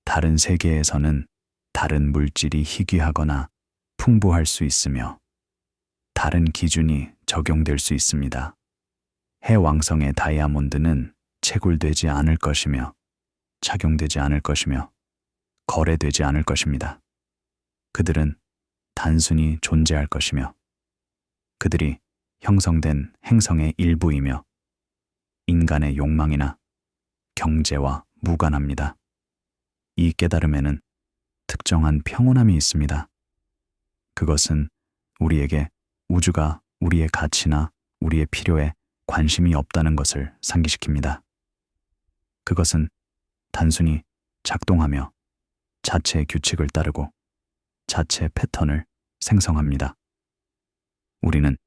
다른 세계에서는 다른 물질이 희귀하거나 풍부할 수 있으며 다른 기준이 적용될 수 있습니다. 해왕성의 다이아몬드는 채굴되지 않을 것이며 착용되지 않을 것이며 거래되지 않을 것입니다. 그들은 단순히 존재할 것이며 그들이 형성된 행성의 일부이며 인간의 욕망이나 경제와 무관합니다. 이 깨달음에는 특정한 평온함이 있습니다. 그것은 우리에게 우주가 우리의 가치나 우리의 필요에 관심이 없다는 것을 상기시킵니다. 그것은 단순히 작동하며 자체 규칙을 따르고 자체 패턴을 생성합니다. 우리는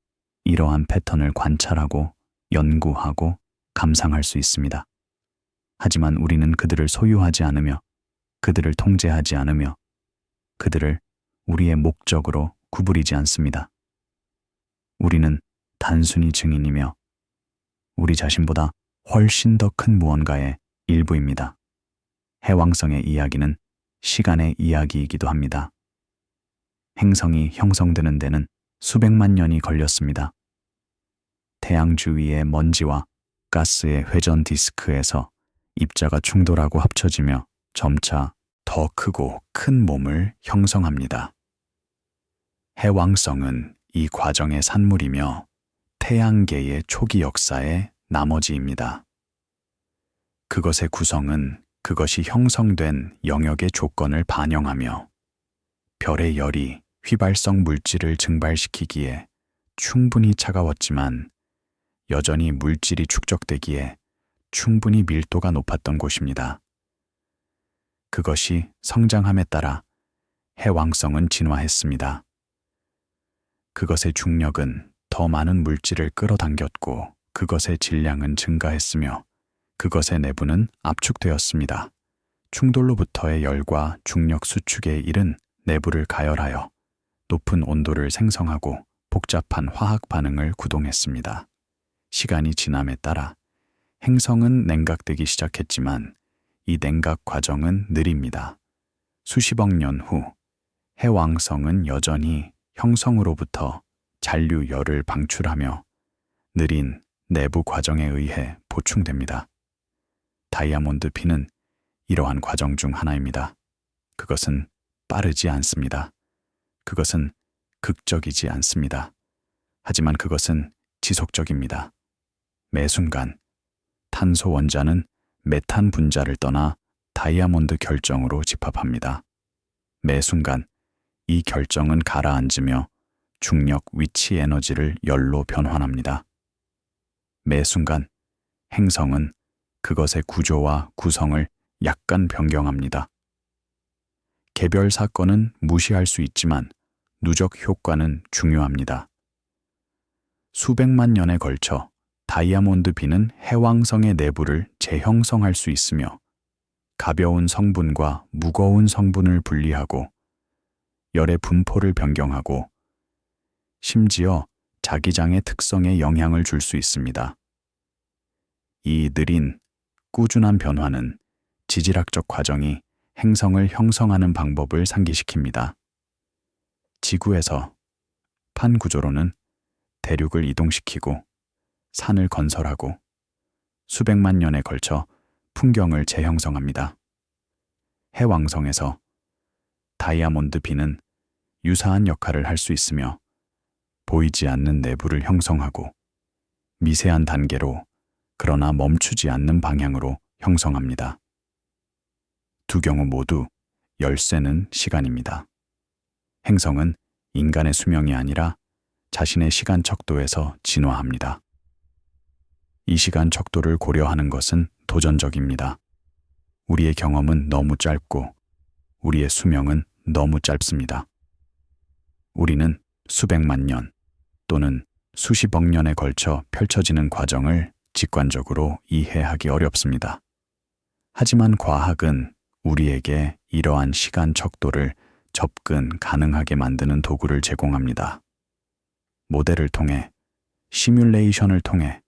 이러한 패턴을 관찰하고 연구하고 감상할 수 있습니다. 하지만 우리는 그들을 소유하지 않으며 그들을 통제하지 않으며 그들을 우리의 목적으로 구부리지 않습니다. 우리는 단순히 증인이며 우리 자신보다 훨씬 더 큰 무언가의 일부입니다. 해왕성의 이야기는 시간의 이야기이기도 합니다. 행성이 형성되는 데는 수백만 년이 걸렸습니다. 태양 주위의 먼지와 가스의 회전 디스크에서 입자가 충돌하고 합쳐지며 점차 더 크고 큰 몸을 형성합니다. 해왕성은 이 과정의 산물이며 태양계의 초기 역사의 나머지입니다. 그것의 구성은 그것이 형성된 영역의 조건을 반영하며 별의 열이 휘발성 물질을 증발시키기에 충분히 차가웠지만 여전히 물질이 축적되기에 충분히 밀도가 높았던 곳입니다. 그것이 성장함에 따라 해왕성은 진화했습니다. 그것의 중력은 더 많은 물질을 끌어당겼고 그것의 질량은 증가했으며 그것의 내부는 압축되었습니다. 충돌로부터의 열과 중력 수축의 일은 내부를 가열하여 높은 온도를 생성하고 복잡한 화학 반응을 구동했습니다. 시간이 지남에 따라 행성은 냉각되기 시작했지만 이 냉각 과정은 느립니다. 수십억 년 후 해왕성은 여전히 형성으로부터 잔류 열을 방출하며 느린 내부 과정에 의해 보충됩니다. 다이아몬드 B는 이러한 과정 중 하나입니다. 그것은 빠르지 않습니다. 그것은 극적이지 않습니다. 하지만 그것은 지속적입니다. 매 순간 탄소 원자는 메탄 분자를 떠나 다이아몬드 결정으로 집합합니다. 매 순간 이 결정은 가라앉으며 중력 위치 에너지를 열로 변환합니다. 매 순간 행성은 그것의 구조와 구성을 약간 변경합니다. 개별 사건은 무시할 수 있지만 누적 효과는 중요합니다. 수백만 년에 걸쳐 다이아몬드 B는 해왕성의 내부를 재형성할 수 있으며 가벼운 성분과 무거운 성분을 분리하고 열의 분포를 변경하고 심지어 자기장의 특성에 영향을 줄 수 있습니다. 이 느린, 꾸준한 변화는 지질학적 과정이 행성을 형성하는 방법을 상기시킵니다. 지구에서 판 구조로는 대륙을 이동시키고 산을 건설하고 수백만 년에 걸쳐 풍경을 재형성합니다. 해왕성에서 다이아몬드 B는 유사한 역할을 할 수 있으며 보이지 않는 내부를 형성하고 미세한 단계로, 그러나 멈추지 않는 방향으로 형성합니다. 두 경우 모두 열쇠는 시간입니다. 행성은 인간의 수명이 아니라 자신의 시간 척도에서 진화합니다. 이 시간 척도를 고려하는 것은 도전적입니다. 우리의 경험은 너무 짧고 우리의 수명은 너무 짧습니다. 우리는 수백만 년 또는 수십억 년에 걸쳐 펼쳐지는 과정을 직관적으로 이해하기 어렵습니다. 하지만 과학은 우리에게 이러한 시간 척도를 접근 가능하게 만드는 도구를 제공합니다. 모델을 통해, 시뮬레이션을 통해,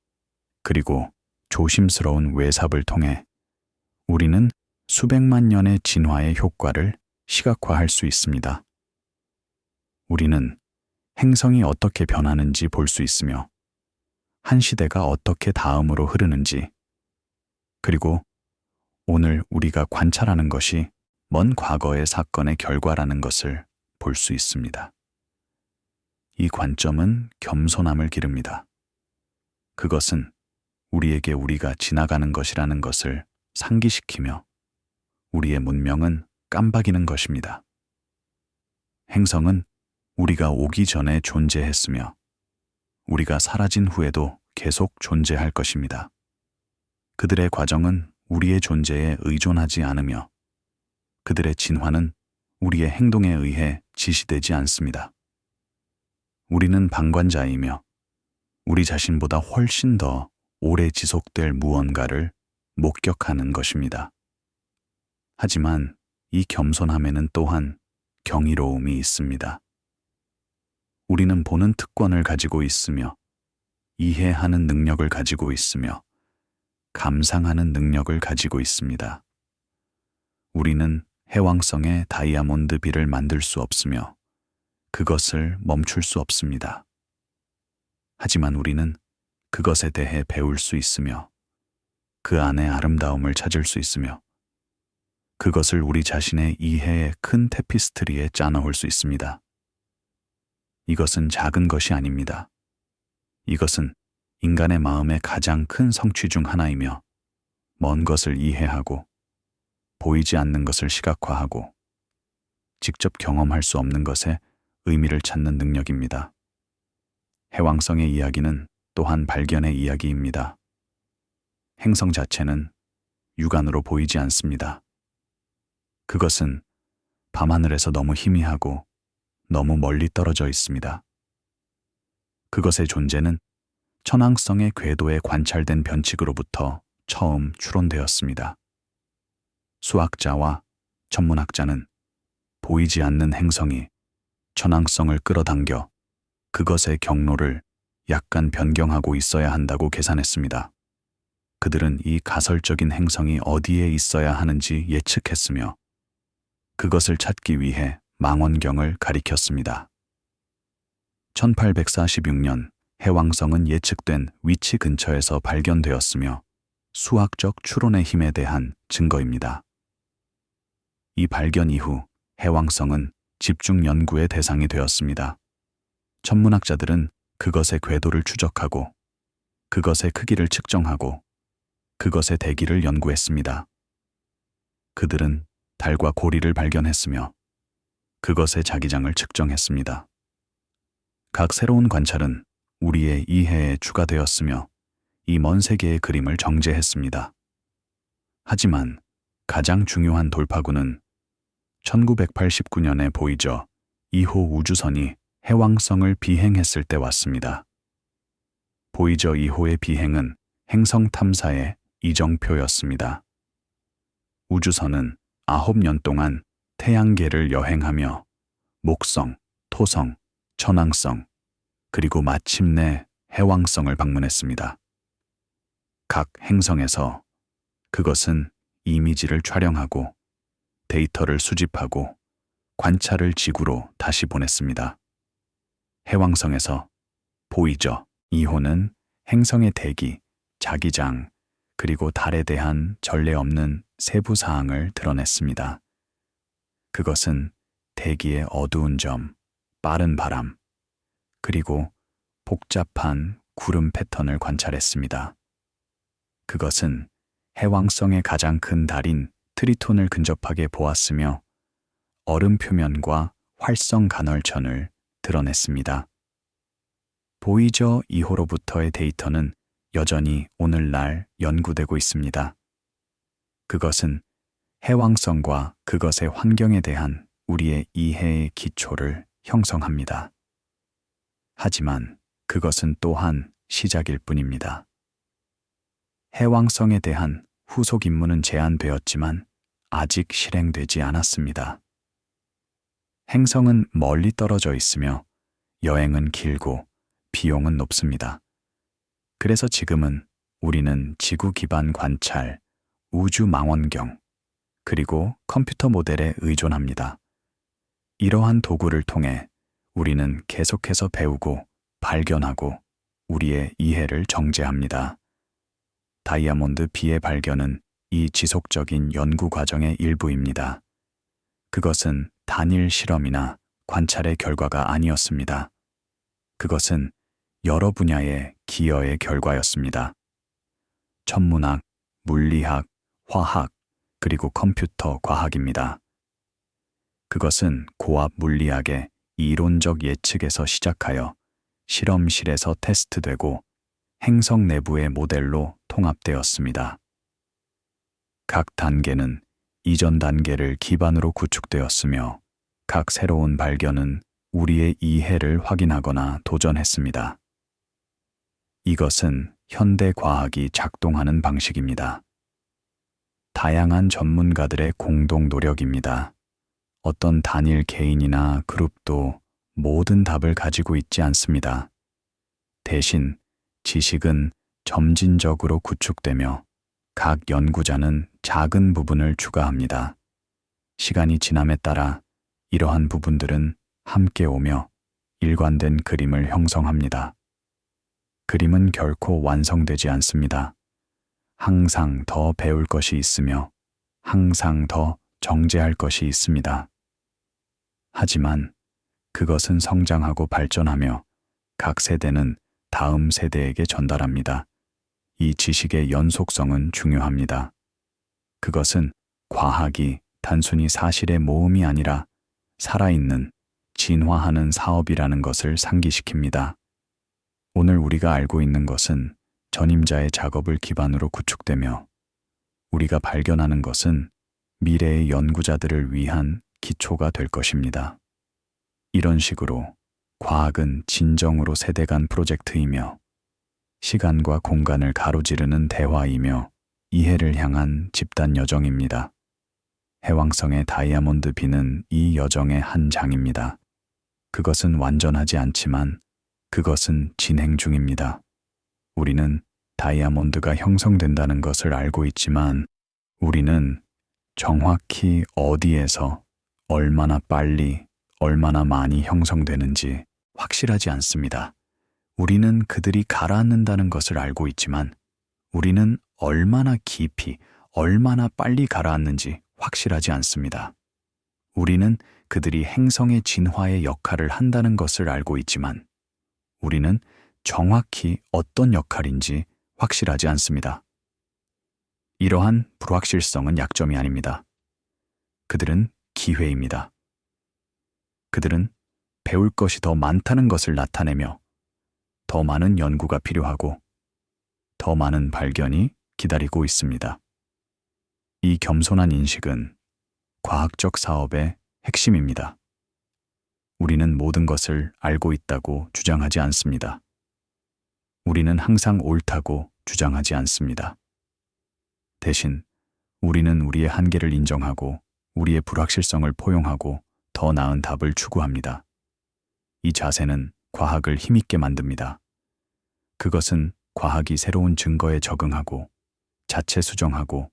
그리고 조심스러운 외삽을 통해 우리는 수백만 년의 진화의 효과를 시각화할 수 있습니다. 우리는 행성이 어떻게 변하는지 볼 수 있으며, 한 시대가 어떻게 다음으로 흐르는지, 그리고 오늘 우리가 관찰하는 것이 먼 과거의 사건의 결과라는 것을 볼 수 있습니다. 이 관점은 겸손함을 기릅니다. 그것은 우리에게 우리가 지나가는 것이라는 것을 상기시키며 우리의 문명은 깜박이는 것입니다. 행성은 우리가 오기 전에 존재했으며 우리가 사라진 후에도 계속 존재할 것입니다. 그들의 과정은 우리의 존재에 의존하지 않으며 그들의 진화는 우리의 행동에 의해 지시되지 않습니다. 우리는 방관자이며 우리 자신보다 훨씬 더 오래 지속될 무언가를 목격하는 것입니다. 하지만 이 겸손함에는 또한 경이로움이 있습니다. 우리는 보는 특권을 가지고 있으며 이해하는 능력을 가지고 있으며 감상하는 능력을 가지고 있습니다. 우리는 해왕성의 다이아몬드 비를 만들 수 없으며 그것을 멈출 수 없습니다. 하지만 우리는 그것에 대해 배울 수 있으며 그 안에 아름다움을 찾을 수 있으며 그것을 우리 자신의 이해의 큰 테피스트리에 짜넣을 수 있습니다. 이것은 작은 것이 아닙니다. 이것은 인간의 마음의 가장 큰 성취 중 하나이며 먼 것을 이해하고 보이지 않는 것을 시각화하고 직접 경험할 수 없는 것에 의미를 찾는 능력입니다. 해왕성의 이야기는 또한 발견의 이야기입니다. 행성 자체는 육안으로 보이지 않습니다. 그것은 밤하늘에서 너무 희미하고 너무 멀리 떨어져 있습니다. 그것의 존재는 천왕성의 궤도에 관찰된 변칙으로부터 처음 추론되었습니다. 수학자와 천문학자는 보이지 않는 행성이 천왕성을 끌어당겨 그것의 경로를 약간 변경하고 있어야 한다고 계산했습니다. 그들은 이 가설적인 행성이 어디에 있어야 하는지 예측했으며 그것을 찾기 위해 망원경을 가리켰습니다. 1846년 해왕성은 예측된 위치 근처에서 발견되었으며 수학적 추론의 힘에 대한 증거입니다. 이 발견 이후 해왕성은 집중 연구의 대상이 되었습니다. 천문학자들은 그것의 궤도를 추적하고 그것의 크기를 측정하고 그것의 대기를 연구했습니다. 그들은 달과 고리를 발견했으며 그것의 자기장을 측정했습니다. 각 새로운 관찰은 우리의 이해에 추가되었으며 이 먼 세계의 그림을 정제했습니다. 하지만 가장 중요한 돌파구는 1989년에 보이저 2호 우주선이 해왕성을 비행했을 때 왔습니다. 보이저 2호의 비행은 행성 탐사의 이정표였습니다. 우주선은 9년 동안 태양계를 여행하며 목성, 토성, 천왕성, 그리고 마침내 해왕성을 방문했습니다. 각 행성에서 그것은 이미지를 촬영하고 데이터를 수집하고 관찰을 지구로 다시 보냈습니다. 해왕성에서 보이저 2호는 행성의 대기, 자기장, 그리고 달에 대한 전례 없는 세부 사항을 드러냈습니다. 그것은 대기의 어두운 점, 빠른 바람, 그리고 복잡한 구름 패턴을 관찰했습니다. 그것은 해왕성의 가장 큰 달인 트리톤을 근접하게 보았으며 얼음 표면과 활성 간헐천을 드러냈습니다. 보이저 2호로부터의 데이터는 여전히 오늘날 연구되고 있습니다. 그것은 해왕성과 그것의 환경에 대한 우리의 이해의 기초를 형성합니다. 하지만 그것은 또한 시작일 뿐입니다. 해왕성에 대한 후속 임무는 제안되었지만 아직 실행되지 않았습니다. 행성은 멀리 떨어져 있으며 여행은 길고 비용은 높습니다. 그래서 지금은 우리는 지구 기반 관찰, 우주 망원경, 그리고 컴퓨터 모델에 의존합니다. 이러한 도구를 통해 우리는 계속해서 배우고 발견하고 우리의 이해를 정제합니다. 다이아몬드 B의 발견은 이 지속적인 연구 과정의 일부입니다. 그것은 단일 실험이나 관찰의 결과가 아니었습니다. 그것은 여러 분야의 기여의 결과였습니다. 천문학, 물리학, 화학, 그리고 컴퓨터 과학입니다. 그것은 고압 물리학의 이론적 예측에서 시작하여 실험실에서 테스트되고 행성 내부의 모델로 통합되었습니다. 각 단계는 이전 단계를 기반으로 구축되었으며 각 새로운 발견은 우리의 이해를 확인하거나 도전했습니다. 이것은 현대 과학이 작동하는 방식입니다. 다양한 전문가들의 공동 노력입니다. 어떤 단일 개인이나 그룹도 모든 답을 가지고 있지 않습니다. 대신 지식은 점진적으로 구축되며 각 연구자는 작은 부분을 추가합니다. 시간이 지남에 따라 이러한 부분들은 함께 오며 일관된 그림을 형성합니다. 그림은 결코 완성되지 않습니다. 항상 더 배울 것이 있으며 항상 더 정제할 것이 있습니다. 하지만 그것은 성장하고 발전하며 각 세대는 다음 세대에게 전달합니다. 이 지식의 연속성은 중요합니다. 그것은 과학이 단순히 사실의 모음이 아니라 살아있는, 진화하는 사업이라는 것을 상기시킵니다. 오늘 우리가 알고 있는 것은 전임자의 작업을 기반으로 구축되며 우리가 발견하는 것은 미래의 연구자들을 위한 기초가 될 것입니다. 이런 식으로 과학은 진정으로 세대 간 프로젝트이며 시간과 공간을 가로지르는 대화이며 이해를 향한 집단 여정입니다. 해왕성의 다이아몬드 B는 이 여정의 한 장입니다. 그것은 완전하지 않지만 그것은 진행 중입니다. 우리는 다이아몬드가 형성된다는 것을 알고 있지만 우리는 정확히 어디에서 얼마나 빨리 얼마나 많이 형성되는지 확실하지 않습니다. 우리는 그들이 가라앉는다는 것을 알고 있지만 우리는 얼마나 깊이, 얼마나 빨리 가라앉는지 확실하지 않습니다. 우리는 그들이 행성의 진화의 역할을 한다는 것을 알고 있지만 우리는 정확히 어떤 역할인지 확실하지 않습니다. 이러한 불확실성은 약점이 아닙니다. 그들은 기회입니다. 그들은 배울 것이 더 많다는 것을 나타내며 더 많은 연구가 필요하고 더 많은 발견이 기다리고 있습니다. 이 겸손한 인식은 과학적 사업의 핵심입니다. 우리는 모든 것을 알고 있다고 주장하지 않습니다. 우리는 항상 옳다고 주장하지 않습니다. 대신 우리는 우리의 한계를 인정하고 우리의 불확실성을 포용하고 더 나은 답을 추구합니다. 이 자세는 과학을 힘있게 만듭니다. 그것은 과학이 새로운 증거에 적응하고 자체 수정하고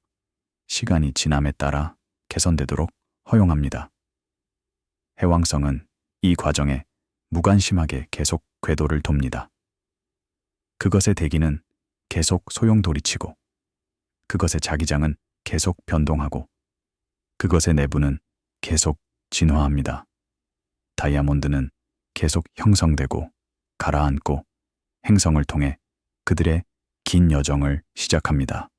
시간이 지남에 따라 개선되도록 허용합니다. 해왕성은 이 과정에 무관심하게 계속 궤도를 돕니다. 그것의 대기는 계속 소용돌이치고 그것의 자기장은 계속 변동하고 그것의 내부는 계속 진화합니다. 다이아몬드는 계속 형성되고 가라앉고 행성을 통해 그들의 긴 여정을 시작합니다.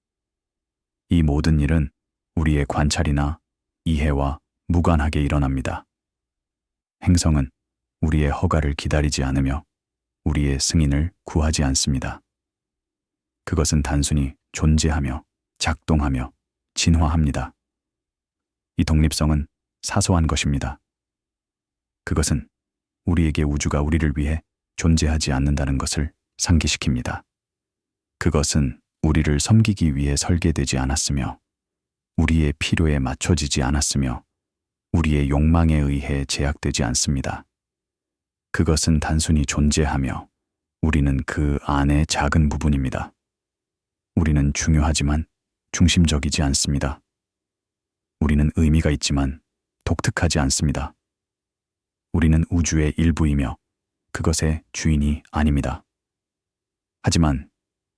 이 모든 일은 우리의 관찰이나 이해와 무관하게 일어납니다. 행성은 우리의 허가를 기다리지 않으며 우리의 승인을 구하지 않습니다. 그것은 단순히 존재하며 작동하며 진화합니다. 이 독립성은 사소한 것입니다. 그것은 우리에게 우주가 우리를 위해 존재하지 않는다는 것을 상기시킵니다. 그것은 우리를 섬기기 위해 설계되지 않았으며 우리의 필요에 맞춰지지 않았으며 우리의 욕망에 의해 제약되지 않습니다. 그것은 단순히 존재하며 우리는 그 안의 작은 부분입니다. 우리는 중요하지만 중심적이지 않습니다. 우리는 의미가 있지만 독특하지 않습니다. 우리는 우주의 일부이며 그것의 주인이 아닙니다. 하지만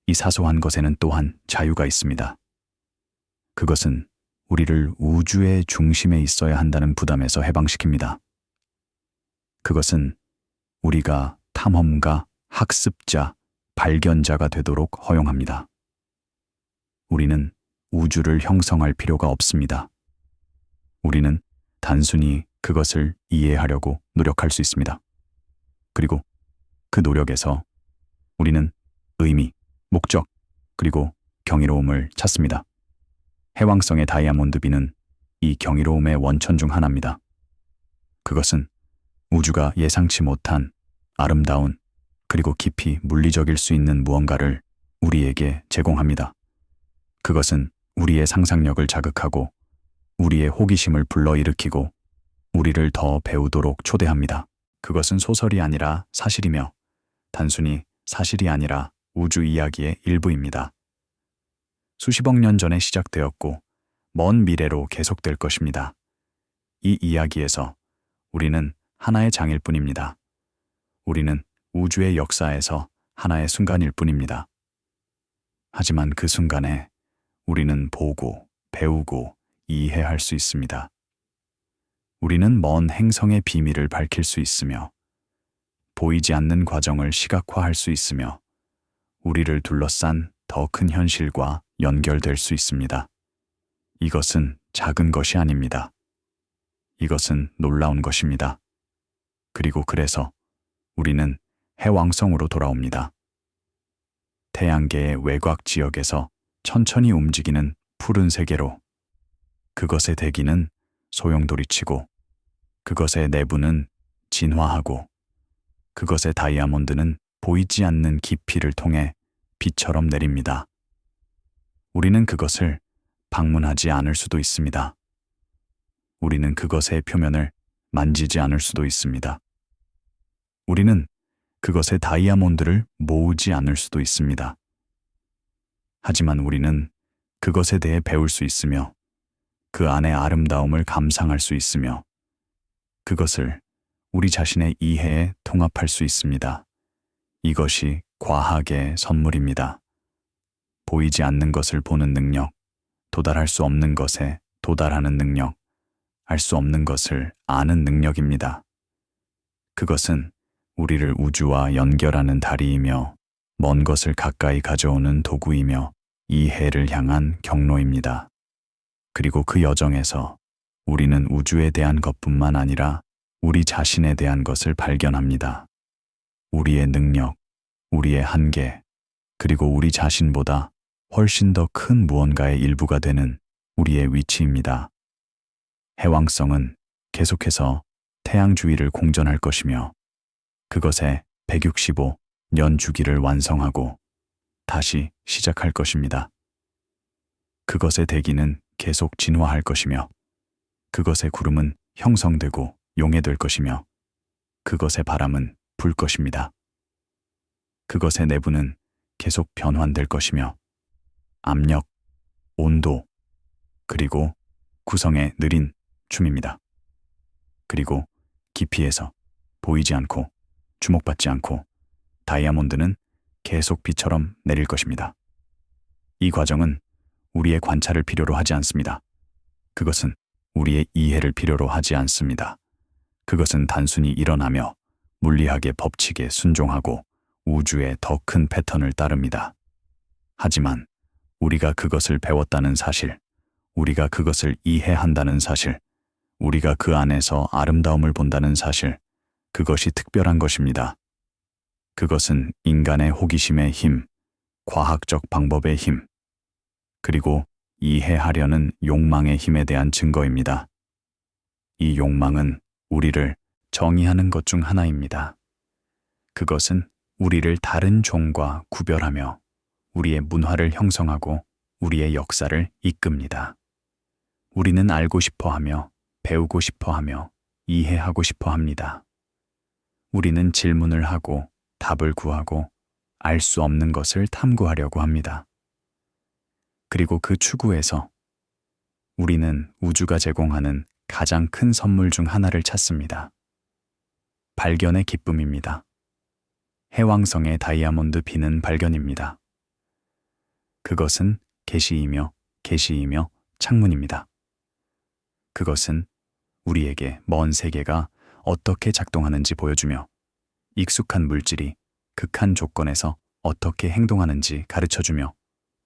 이 사소한 것에는 또한 자유가 있습니다. 그것은 우리를 우주의 중심에 있어야 한다는 부담에서 해방시킵니다. 그것은 우리가 탐험가, 학습자, 발견자가 되도록 허용합니다. 우리는 우주를 형성할 필요가 없습니다. 우리는 단순히 그것을 이해하려고 노력할 수 있습니다. 그리고 그 노력에서 우리는 의미, 목적, 그리고 경이로움을 찾습니다. 해왕성의 다이아몬드비는 이 경이로움의 원천 중 하나입니다. 그것은 우주가 예상치 못한 아름다운 그리고 깊이 물리적일 수 있는 무언가를 우리에게 제공합니다. 그것은 우리의 상상력을 자극하고 우리의 호기심을 불러일으키고 우리를 더 배우도록 초대합니다. 그것은 소설이 아니라 사실이며 단순히 사실이 아니라 우주 이야기의 일부입니다. 수십억 년 전에 시작되었고 먼 미래로 계속될 것입니다. 이 이야기에서 우리는 하나의 장일 뿐입니다. 우리는 우주의 역사에서 하나의 순간일 뿐입니다. 하지만 그 순간에 우리는 보고, 배우고, 이해할 수 있습니다. 우리는 먼 행성의 비밀을 밝힐 수 있으며 보이지 않는 과정을 시각화할 수 있으며 우리를 둘러싼 더 큰 현실과 연결될 수 있습니다. 이것은 작은 것이 아닙니다. 이것은 놀라운 것입니다. 그리고 그래서 우리는 해왕성으로 돌아옵니다. 태양계의 외곽 지역에서 천천히 움직이는 푸른 세계로 그것의 대기는 소용돌이치고 그것의 내부는 진화하고 그것의 다이아몬드는 보이지 않는 깊이를 통해 비처럼 내립니다. 우리는 그것을 방문하지 않을 수도 있습니다. 우리는 그것의 표면을 만지지 않을 수도 있습니다. 우리는 그것의 다이아몬드를 모으지 않을 수도 있습니다. 하지만 우리는 그것에 대해 배울 수 있으며 그 안의 아름다움을 감상할 수 있으며 그것을 우리 자신의 이해에 통합할 수 있습니다. 이것이 과학의 선물입니다. 보이지 않는 것을 보는 능력, 도달할 수 없는 것에 도달하는 능력, 알 수 없는 것을 아는 능력입니다. 그것은 우리를 우주와 연결하는 다리이며 먼 것을 가까이 가져오는 도구이며 이해를 향한 경로입니다. 그리고 그 여정에서 우리는 우주에 대한 것뿐만 아니라 우리 자신에 대한 것을 발견합니다. 우리의 능력, 우리의 한계, 그리고 우리 자신보다 훨씬 더 큰 무언가의 일부가 되는 우리의 위치입니다. 해왕성은 계속해서 태양 주위를 공전할 것이며 그것의 165년 주기를 완성하고 다시 시작할 것입니다. 그것의 대기는 계속 진화할 것이며 그것의 구름은 형성되고 용해될 것이며 그것의 바람은 불 것입니다. 그것의 내부는 계속 변환될 것이며 압력, 온도, 그리고 구성의 느린 춤입니다. 그리고 깊이에서 보이지 않고 주목받지 않고 다이아몬드는 계속 비처럼 내릴 것입니다. 이 과정은 우리의 관찰을 필요로 하지 않습니다. 그것은 우리의 이해를 필요로 하지 않습니다. 그것은 단순히 일어나며 물리학의 법칙에 순종하고 우주의 더 큰 패턴을 따릅니다. 하지만 우리가 그것을 배웠다는 사실, 우리가 그것을 이해한다는 사실, 우리가 그 안에서 아름다움을 본다는 사실, 그것이 특별한 것입니다. 그것은 인간의 호기심의 힘, 과학적 방법의 힘, 그리고 이해하려는 욕망의 힘에 대한 증거입니다. 이 욕망은 우리를 정의하는 것 중 하나입니다. 그것은 우리를 다른 종과 구별하며 우리의 문화를 형성하고 우리의 역사를 이끕니다. 우리는 알고 싶어 하며 배우고 싶어 하며 이해하고 싶어 합니다. 우리는 질문을 하고 답을 구하고 알 수 없는 것을 탐구하려고 합니다. 그리고 그 추구에서 우리는 우주가 제공하는 가장 큰 선물 중 하나를 찾습니다. 발견의 기쁨입니다. 해왕성의 다이아몬드 비는 발견입니다. 그것은 계시이며 창문입니다. 그것은 우리에게 먼 세계가 어떻게 작동하는지 보여주며 익숙한 물질이 극한 조건에서 어떻게 행동하는지 가르쳐주며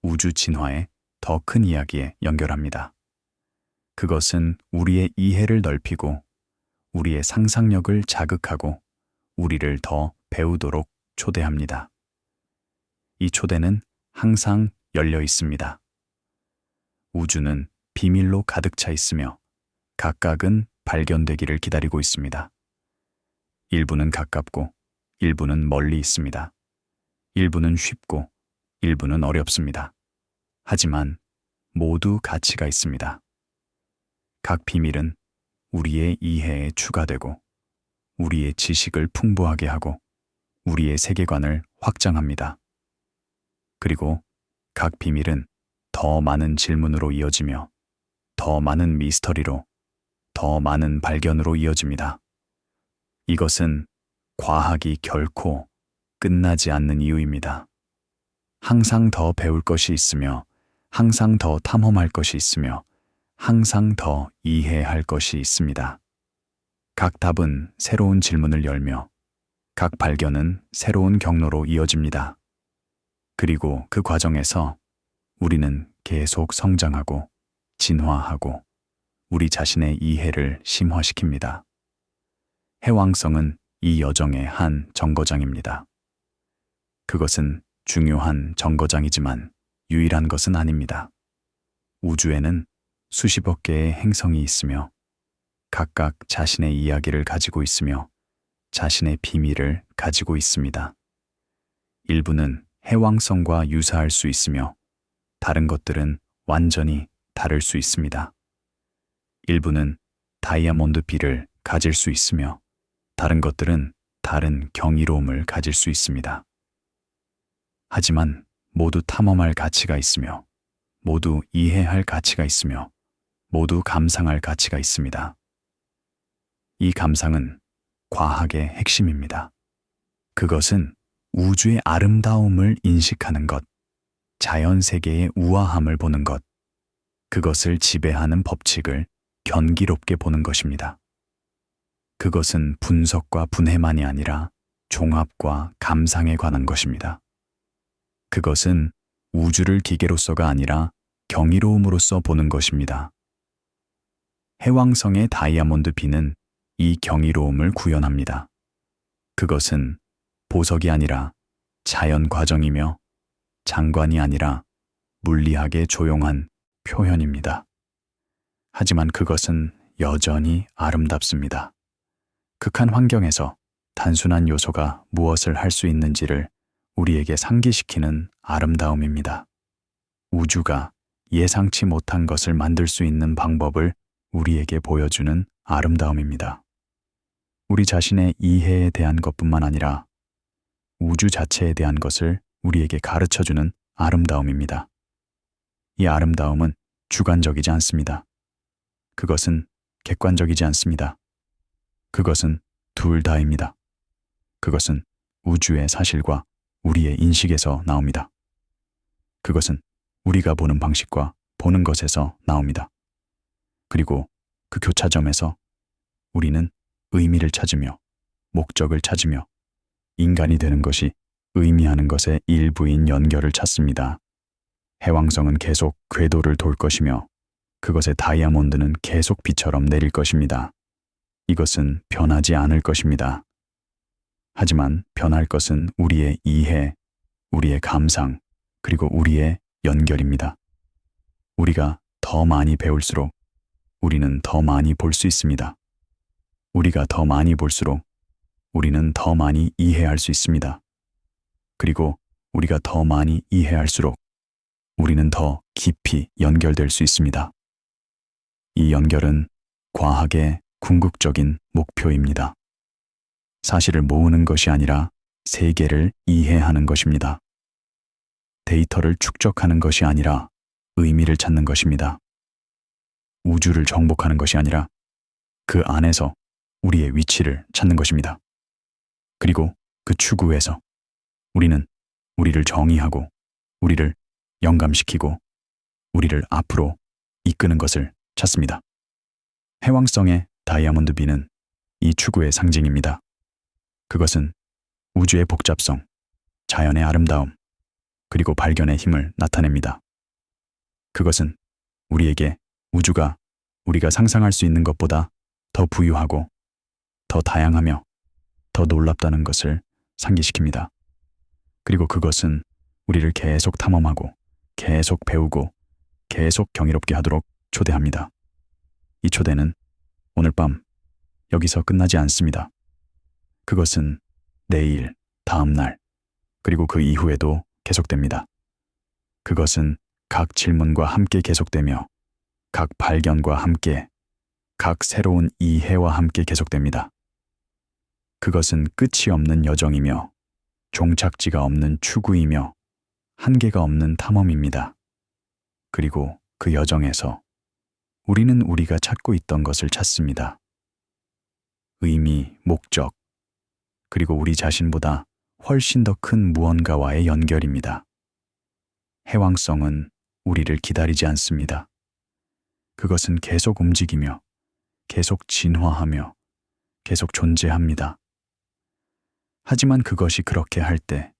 우주 진화의 더 큰 이야기에 연결합니다. 그것은 우리의 이해를 넓히고 우리의 상상력을 자극하고 우리를 더 배우도록 초대합니다. 이 초대는 항상 열려 있습니다. 우주는 비밀로 가득 차 있으며 각각은 발견되기를 기다리고 있습니다. 일부는 가깝고 일부는 멀리 있습니다. 일부는 쉽고 일부는 어렵습니다. 하지만 모두 가치가 있습니다. 각 비밀은 우리의 이해에 추가되고 우리의 지식을 풍부하게 하고 우리의 세계관을 확장합니다. 그리고 각 비밀은 더 많은 질문으로 이어지며 더 많은 미스터리로 더 많은 발견으로 이어집니다. 이것은 과학이 결코 끝나지 않는 이유입니다. 항상 더 배울 것이 있으며 항상 더 탐험할 것이 있으며 항상 더 이해할 것이 있습니다. 각 답은 새로운 질문을 열며 각 발견은 새로운 경로로 이어집니다. 그리고 그 과정에서 우리는 계속 성장하고 진화하고 우리 자신의 이해를 심화시킵니다. 해왕성은 이 여정의 한 정거장입니다. 그것은 중요한 정거장이지만 유일한 것은 아닙니다. 우주에는 수십억 개의 행성이 있으며 각각 자신의 이야기를 가지고 있으며 자신의 비밀을 가지고 있습니다. 일부는 해왕성과 유사할 수 있으며 다른 것들은 완전히 다를 수 있습니다. 일부는 다이아몬드 비를 가질 수 있으며 다른 것들은 다른 경이로움을 가질 수 있습니다. 하지만 모두 탐험할 가치가 있으며 모두 이해할 가치가 있으며 모두 감상할 가치가 있습니다. 이 감상은 과학의 핵심입니다. 그것은 우주의 아름다움을 인식하는 것, 자연 세계의 우아함을 보는 것, 그것을 지배하는 법칙을 경이롭게 보는 것입니다. 그것은 분석과 분해만이 아니라 종합과 감상에 관한 것입니다. 그것은 우주를 기계로서가 아니라 경이로움으로써 보는 것입니다. 해왕성의 다이아몬드 비는 이 경이로움을 구현합니다. 그것은 보석이 아니라 자연 과정이며 장관이 아니라 물리학의 조용한 표현입니다. 하지만 그것은 여전히 아름답습니다. 극한 환경에서 단순한 요소가 무엇을 할 수 있는지를 우리에게 상기시키는 아름다움입니다. 우주가 예상치 못한 것을 만들 수 있는 방법을 우리에게 보여주는 아름다움입니다. 우리 자신의 이해에 대한 것뿐만 아니라 우주 자체에 대한 것을 우리에게 가르쳐주는 아름다움입니다. 이 아름다움은 주관적이지 않습니다. 그것은 객관적이지 않습니다. 그것은 둘 다입니다. 그것은 우주의 사실과 우리의 인식에서 나옵니다. 그것은 우리가 보는 방식과 보는 것에서 나옵니다. 그리고 그 교차점에서 우리는 의미를 찾으며 목적을 찾으며 인간이 되는 것이 의미하는 것의 일부인 연결을 찾습니다. 해왕성은 계속 궤도를 돌 것이며 그것의 다이아몬드는 계속 비처럼 내릴 것입니다. 이것은 변하지 않을 것입니다. 하지만 변할 것은 우리의 이해, 우리의 감상, 그리고 우리의 연결입니다. 우리가 더 많이 배울수록 우리는 더 많이 볼 수 있습니다. 우리가 더 많이 볼수록 우리는 더 많이 이해할 수 있습니다. 그리고 우리가 더 많이 이해할수록 우리는 더 깊이 연결될 수 있습니다. 이 연결은 과학의 궁극적인 목표입니다. 사실을 모으는 것이 아니라 세계를 이해하는 것입니다. 데이터를 축적하는 것이 아니라 의미를 찾는 것입니다. 우주를 정복하는 것이 아니라 그 안에서 우리의 위치를 찾는 것입니다. 그리고 그 추구에서 우리는 우리를 정의하고 우리를 영감시키고 우리를 앞으로 이끄는 것을 찾습니다. 해왕성의 다이아몬드 비는 이 추구의 상징입니다. 그것은 우주의 복잡성, 자연의 아름다움, 그리고 발견의 힘을 나타냅니다. 그것은 우리에게 우주가 우리가 상상할 수 있는 것보다 더 부유하고 더 다양하며 더 놀랍다는 것을 상기시킵니다. 그리고 그것은 우리를 계속 탐험하고 계속 배우고 계속 경이롭게 하도록 초대합니다. 이 초대는 오늘 밤 여기서 끝나지 않습니다. 그것은 내일, 다음 날, 그리고 그 이후에도 계속됩니다. 그것은 각 질문과 함께 계속되며 각 발견과 함께, 각 새로운 이해와 함께 계속됩니다. 그것은 끝이 없는 여정이며 종착지가 없는 추구이며 한계가 없는 탐험입니다. 그리고 그 여정에서 우리는 우리가 찾고 있던 것을 찾습니다. 의미, 목적, 그리고 우리 자신보다 훨씬 더 큰 무언가와의 연결입니다. 해왕성은 우리를 기다리지 않습니다. 그것은 계속 움직이며 계속 진화하며 계속 존재합니다. 하지만 그것이 그렇게 할 때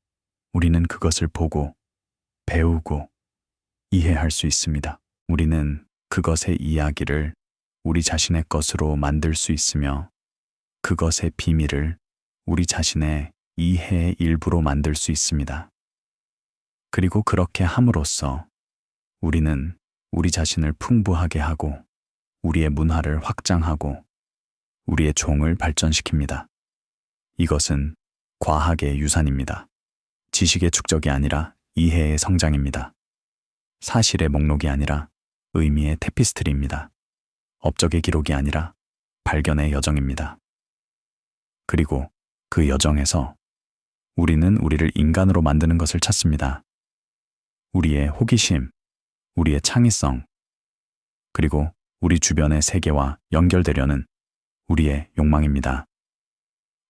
우리는 그것을 보고 배우고 이해할 수 있습니다. 우리는 그것의 이야기를 우리 자신의 것으로 만들 수 있으며 그것의 비밀을 우리 자신의 이해의 일부로 만들 수 있습니다. 그리고 그렇게 함으로써 우리는 우리 자신을 풍부하게 하고 우리의 문화를 확장하고 우리의 종을 발전시킵니다. 이것은 과학의 유산입니다. 지식의 축적이 아니라 이해의 성장입니다. 사실의 목록이 아니라 의미의 테피스트리입니다. 업적의 기록이 아니라 발견의 여정입니다. 그리고 그 여정에서 우리는 우리를 인간으로 만드는 것을 찾습니다. 우리의 호기심, 우리의 창의성, 그리고 우리 주변의 세계와 연결되려는 우리의 욕망입니다.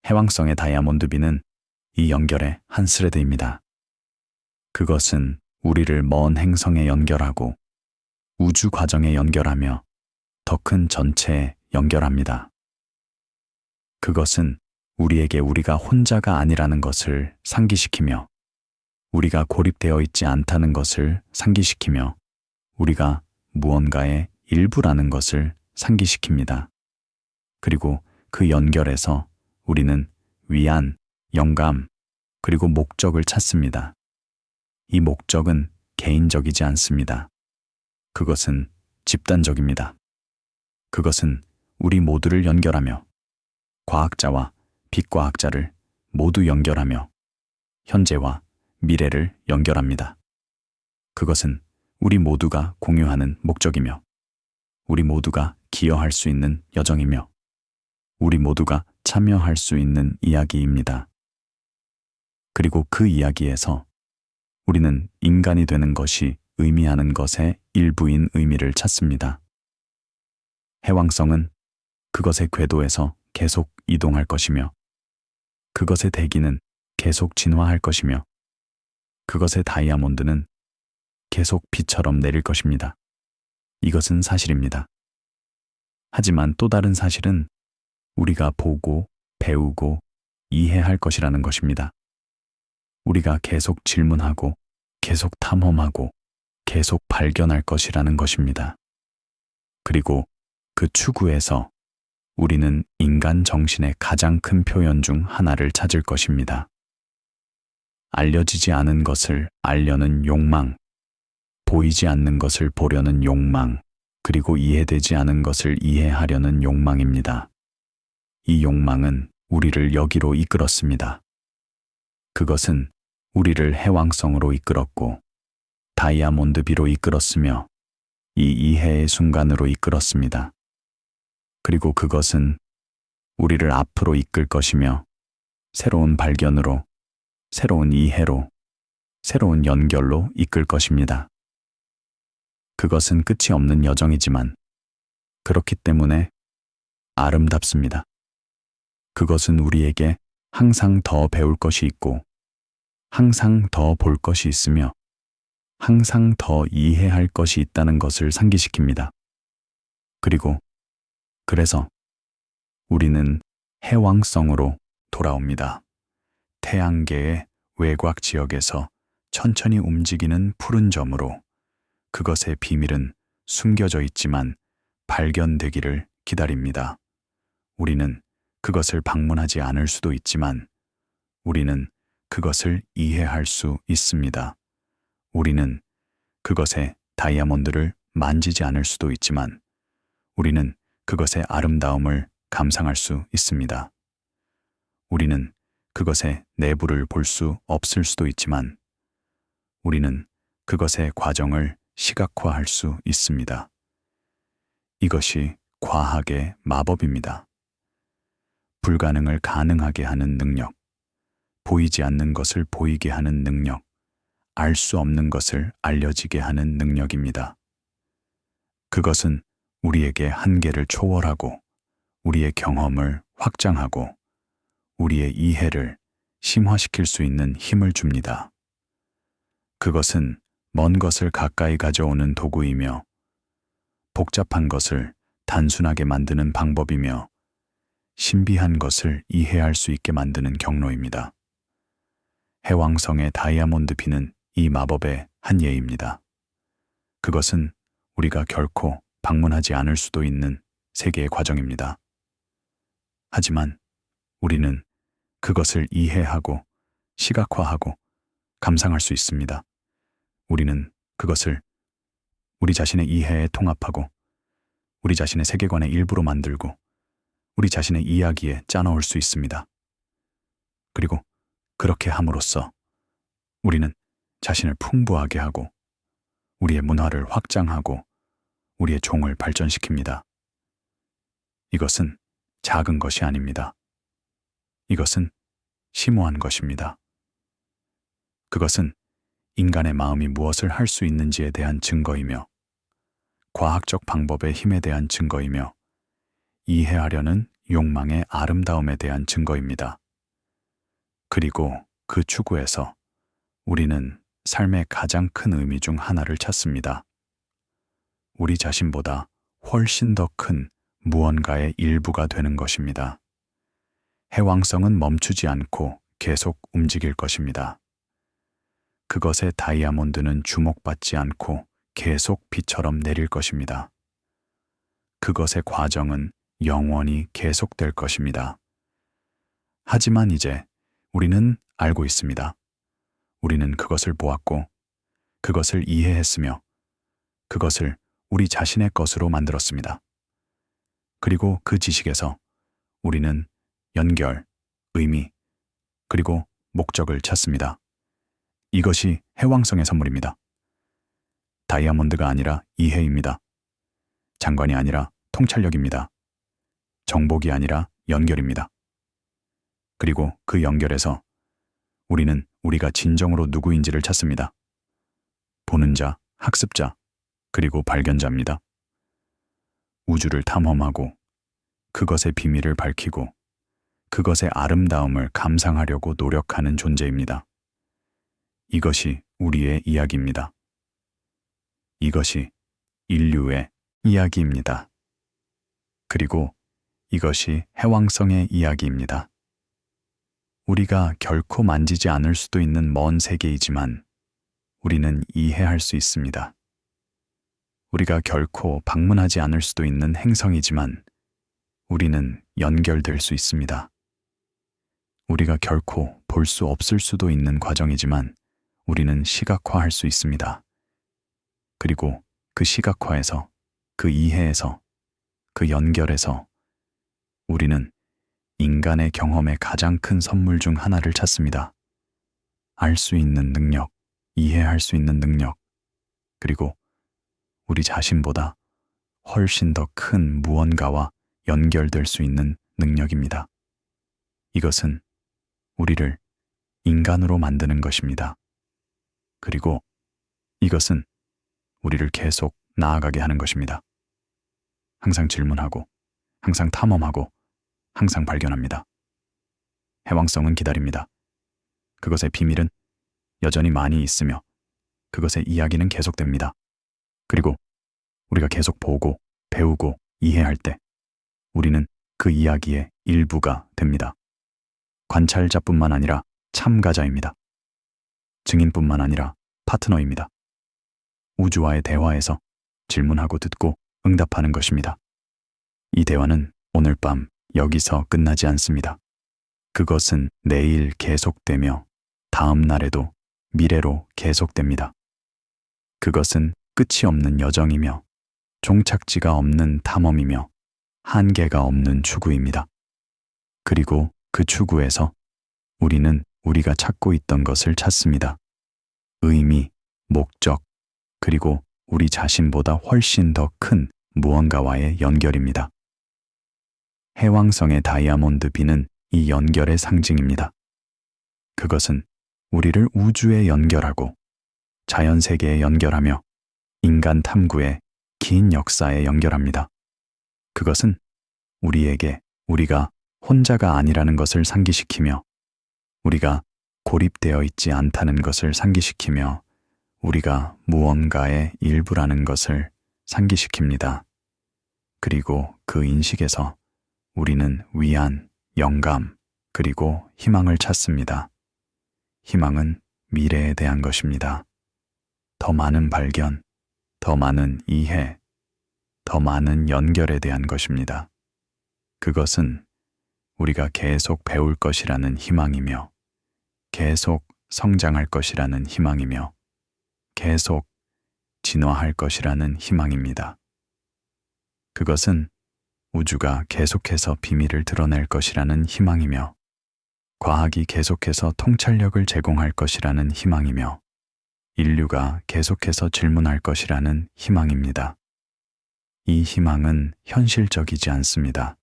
해왕성의 다이아몬드 비는 이 연결의 한 스레드입니다. 그것은 우리를 먼 행성에 연결하고 우주 과정에 연결하며 더 큰 전체에 연결합니다. 그것은 우리에게 우리가 혼자가 아니라는 것을 상기시키며 우리가 고립되어 있지 않다는 것을 상기시키며 우리가 무언가의 일부라는 것을 상기시킵니다. 그리고 그 연결에서 우리는 위안, 영감, 그리고 목적을 찾습니다. 이 목적은 개인적이지 않습니다. 그것은 집단적입니다. 그것은 우리 모두를 연결하며 과학자와 비과학자를 모두 연결하며 현재와 미래를 연결합니다. 그것은 우리 모두가 공유하는 목적이며 우리 모두가 기여할 수 있는 여정이며 우리 모두가 참여할 수 있는 이야기입니다. 그리고 그 이야기에서 우리는 인간이 되는 것이 의미하는 것의 일부인 의미를 찾습니다. 해왕성은 그것의 궤도에서 계속 이동할 것이며 그것의 대기는 계속 진화할 것이며 그것의 다이아몬드는 계속 비처럼 내릴 것입니다. 이것은 사실입니다. 하지만 또 다른 사실은 우리가 보고 배우고 이해할 것이라는 것입니다. 우리가 계속 질문하고, 계속 탐험하고, 계속 발견할 것이라는 것입니다. 그리고 그 추구에서 우리는 인간 정신의 가장 큰 표현 중 하나를 찾을 것입니다. 알려지지 않은 것을 알려는 욕망, 보이지 않는 것을 보려는 욕망, 그리고 이해되지 않은 것을 이해하려는 욕망입니다. 이 욕망은 우리를 여기로 이끌었습니다. 그것은 우리를 해왕성으로 이끌었고, 다이아몬드비로 이끌었으며, 이 이해의 순간으로 이끌었습니다. 그리고 그것은 우리를 앞으로 이끌 것이며, 새로운 발견으로, 새로운 이해로, 새로운 연결로 이끌 것입니다. 그것은 끝이 없는 여정이지만, 그렇기 때문에 아름답습니다. 그것은 우리에게 항상 더 배울 것이 있고, 항상 더 볼 것이 있으며, 항상 더 이해할 것이 있다는 것을 상기시킵니다. 그래서 우리는 해왕성으로 돌아옵니다. 태양계의 외곽 지역에서 천천히 움직이는 푸른 점으로 그것의 비밀은 숨겨져 있지만 발견되기를 기다립니다. 우리는 그것을 방문하지 않을 수도 있지만 우리는 그것을 이해할 수 있습니다. 우리는 그것의 다이아몬드를 만지지 않을 수도 있지만 우리는 그것의 아름다움을 감상할 수 있습니다. 우리는 그것의 내부를 볼 수 없을 수도 있지만 우리는 그것의 과정을 시각화할 수 있습니다. 이것이 과학의 마법입니다. 불가능을 가능하게 하는 능력, 보이지 않는 것을 보이게 하는 능력, 알 수 없는 것을 알려지게 하는 능력입니다. 그것은 우리에게 한계를 초월하고 우리의 경험을 확장하고 우리의 이해를 심화시킬 수 있는 힘을 줍니다. 그것은 먼 것을 가까이 가져오는 도구이며 복잡한 것을 단순하게 만드는 방법이며 신비한 것을 이해할 수 있게 만드는 경로입니다. 해왕성의 다이아몬드 비는 이 마법의 한 예입니다. 그것은 우리가 결코 방문하지 않을 수도 있는 세계의 과정입니다. 하지만 우리는 그것을 이해하고 시각화하고 감상할 수 있습니다. 우리는 그것을 우리 자신의 이해에 통합하고 우리 자신의 세계관의 일부로 만들고 우리 자신의 이야기에 짜넣을 수 있습니다. 그리고 그렇게 함으로써 우리는 자신을 풍부하게 하고 우리의 문화를 확장하고 우리의 종을 발전시킵니다. 이것은 작은 것이 아닙니다. 이것은 심오한 것입니다. 그것은 인간의 마음이 무엇을 할 수 있는지에 대한 증거이며 과학적 방법의 힘에 대한 증거이며 이해하려는 욕망의 아름다움에 대한 증거입니다. 그리고 그 추구에서 우리는 삶의 가장 큰 의미 중 하나를 찾습니다. 우리 자신보다 훨씬 더 큰 무언가의 일부가 되는 것입니다. 해왕성은 멈추지 않고 계속 움직일 것입니다. 그것의 다이아몬드는 주목받지 않고 계속 비처럼 내릴 것입니다. 그것의 과정은 영원히 계속될 것입니다. 하지만 이제 우리는 알고 있습니다. 우리는 그것을 보았고 그것을 이해했으며 그것을 우리 자신의 것으로 만들었습니다. 그리고 그 지식에서 우리는 연결, 의미, 그리고 목적을 찾습니다. 이것이 해왕성의 선물입니다. 다이아몬드가 아니라 이해입니다. 장관이 아니라 통찰력입니다. 정복이 아니라 연결입니다. 그리고 그 연결에서 우리는 우리가 진정으로 누구인지를 찾습니다. 보는 자, 학습자, 그리고 발견자입니다. 우주를 탐험하고 그것의 비밀을 밝히고 그것의 아름다움을 감상하려고 노력하는 존재입니다. 이것이 우리의 이야기입니다. 이것이 인류의 이야기입니다. 그리고 이것이 해왕성의 이야기입니다. 우리가 결코 만지지 않을 수도 있는 먼 세계이지만 우리는 이해할 수 있습니다. 우리가 결코 방문하지 않을 수도 있는 행성이지만 우리는 연결될 수 있습니다. 우리가 결코 볼 수 없을 수도 있는 과정이지만 우리는 시각화할 수 있습니다. 그리고 그 시각화에서, 그 이해에서, 그 연결에서 우리는 인간의 경험의 가장 큰 선물 중 하나를 찾습니다. 알 수 있는 능력, 이해할 수 있는 능력, 그리고 우리 자신보다 훨씬 더 큰 무언가와 연결될 수 있는 능력입니다. 이것은 우리를 인간으로 만드는 것입니다. 그리고 이것은 우리를 계속 나아가게 하는 것입니다. 항상 질문하고, 항상 탐험하고, 항상 발견합니다. 해왕성은 기다립니다. 그것의 비밀은 여전히 많이 있으며 그것의 이야기는 계속됩니다. 그리고 우리가 계속 보고, 배우고, 이해할 때 우리는 그 이야기의 일부가 됩니다. 관찰자뿐만 아니라 참가자입니다. 증인뿐만 아니라 파트너입니다. 우주와의 대화에서 질문하고 듣고 응답하는 것입니다. 이 대화는 오늘 밤 여기서 끝나지 않습니다. 그것은 내일 계속되며 다음 날에도 미래로 계속됩니다. 그것은 끝이 없는 여정이며 종착지가 없는 탐험이며 한계가 없는 추구입니다. 그리고 그 추구에서 우리는 우리가 찾고 있던 것을 찾습니다. 의미, 목적, 그리고 우리 자신보다 훨씬 더 큰 무언가와의 연결입니다. 해왕성의 다이아몬드 비는 이 연결의 상징입니다. 그것은 우리를 우주에 연결하고 자연 세계에 연결하며 인간 탐구의 긴 역사에 연결합니다. 그것은 우리에게 우리가 혼자가 아니라는 것을 상기시키며 우리가 고립되어 있지 않다는 것을 상기시키며 우리가 무언가의 일부라는 것을 상기시킵니다. 그리고 그 인식에서 우리는 위안, 영감, 그리고 희망을 찾습니다. 희망은 미래에 대한 것입니다. 더 많은 발견, 더 많은 이해, 더 많은 연결에 대한 것입니다. 그것은 우리가 계속 배울 것이라는 희망이며 계속 성장할 것이라는 희망이며 계속 진화할 것이라는 희망입니다. 그것은 우주가 계속해서 비밀을 드러낼 것이라는 희망이며 과학이 계속해서 통찰력을 제공할 것이라는 희망이며 인류가 계속해서 질문할 것이라는 희망입니다. 이 희망은 현실적이지 않습니다.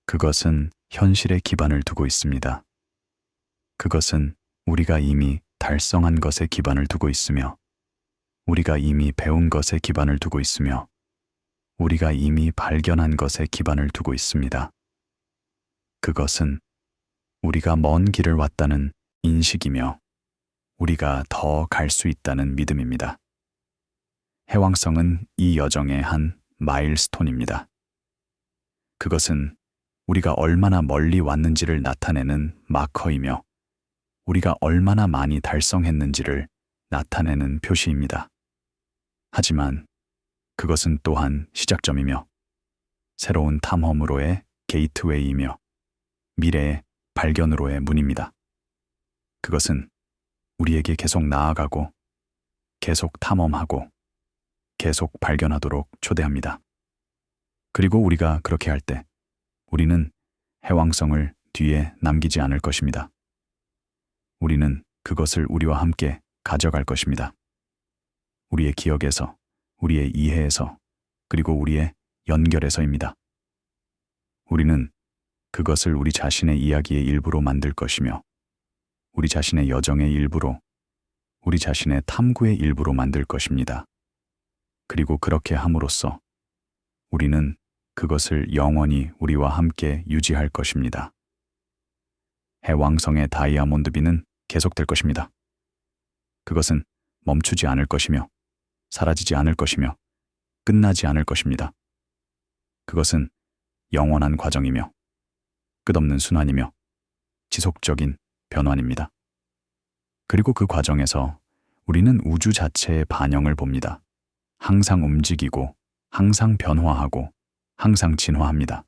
그것은 현실에 기반을 두고 있습니다. 그것은 우리가 이미 달성한 것에 기반을 두고 있으며 우리가 이미 배운 것에 기반을 두고 있으며 우리가 이미 발견한 것에 기반을 두고 있습니다. 그것은 우리가 먼 길을 왔다는 인식이며 우리가 더 갈 수 있다는 믿음입니다. 해왕성은 이 여정의 한 마일스톤입니다. 그것은 우리가 얼마나 멀리 왔는지를 나타내는 마커이며 우리가 얼마나 많이 달성했는지를 나타내는 표시입니다. 하지만 그것은 또한 시작점이며 새로운 탐험으로의 게이트웨이이며 미래의 발견으로의 문입니다. 그것은 우리에게 계속 나아가고 계속 탐험하고 계속 발견하도록 초대합니다. 그리고 우리가 그렇게 할 때 우리는 해왕성을 뒤에 남기지 않을 것입니다. 우리는 그것을 우리와 함께 가져갈 것입니다. 우리의 기억에서, 우리의 이해에서, 그리고 우리의 연결에서입니다. 우리는 그것을 우리 자신의 이야기의 일부로 만들 것이며 우리 자신의 여정의 일부로, 우리 자신의 탐구의 일부로 만들 것입니다. 그리고 그렇게 함으로써 우리는 그것을 영원히 우리와 함께 유지할 것입니다. 해왕성의 다이아몬드 비는 계속될 것입니다. 그것은 멈추지 않을 것이며 사라지지 않을 것이며 끝나지 않을 것입니다. 그것은 영원한 과정이며 끝없는 순환이며 지속적인 변환입니다. 그리고 그 과정에서 우리는 우주 자체의 반영을 봅니다. 항상 움직이고, 항상 변화하고, 항상 진화합니다.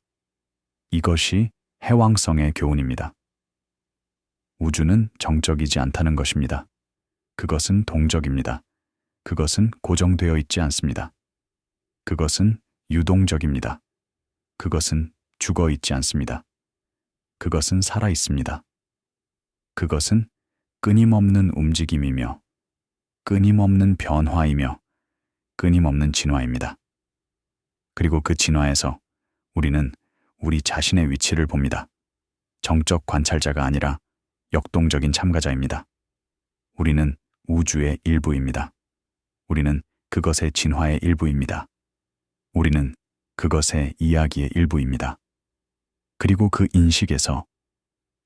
이것이 해왕성의 교훈입니다. 우주는 정적이지 않다는 것입니다. 그것은 동적입니다. 그것은 고정되어 있지 않습니다. 그것은 유동적입니다. 그것은 죽어 있지 않습니다. 그것은 살아 있습니다. 그것은 끊임없는 움직임이며, 끊임없는 변화이며, 끊임없는 진화입니다. 그리고 그 진화에서 우리는 우리 자신의 위치를 봅니다. 정적 관찰자가 아니라 역동적인 참가자입니다. 우리는 우주의 일부입니다. 우리는 그것의 진화의 일부입니다. 우리는 그것의 이야기의 일부입니다. 그리고 그 인식에서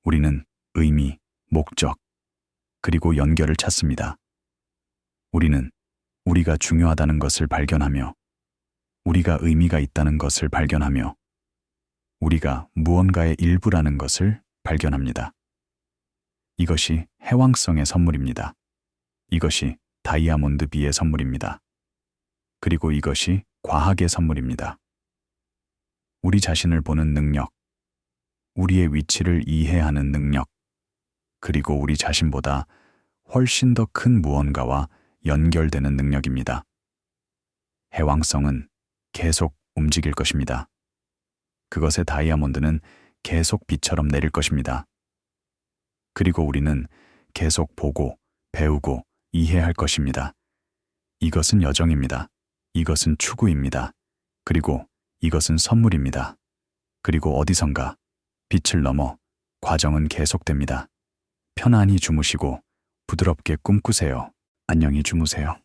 우리는 의미, 목적, 그리고 연결을 찾습니다. 우리는 우리가 중요하다는 것을 발견하며, 우리가 의미가 있다는 것을 발견하며, 우리가 무언가의 일부라는 것을 발견합니다. 이것이 해왕성의 선물입니다. 이것이 다이아몬드 비의 선물입니다. 그리고 이것이 과학의 선물입니다. 우리 자신을 보는 능력, 우리의 위치를 이해하는 능력, 그리고 우리 자신보다 훨씬 더 큰 무언가와 연결되는 능력입니다. 해왕성은 계속 움직일 것입니다. 그것의 다이아몬드는 계속 비처럼 내릴 것입니다. 그리고 우리는 계속 보고, 배우고, 이해할 것입니다. 이것은 여정입니다. 이것은 추구입니다. 그리고 이것은 선물입니다. 그리고 어디선가 빛을 넘어 과정은 계속됩니다. 편안히 주무시고 부드럽게 꿈꾸세요. 안녕히 주무세요.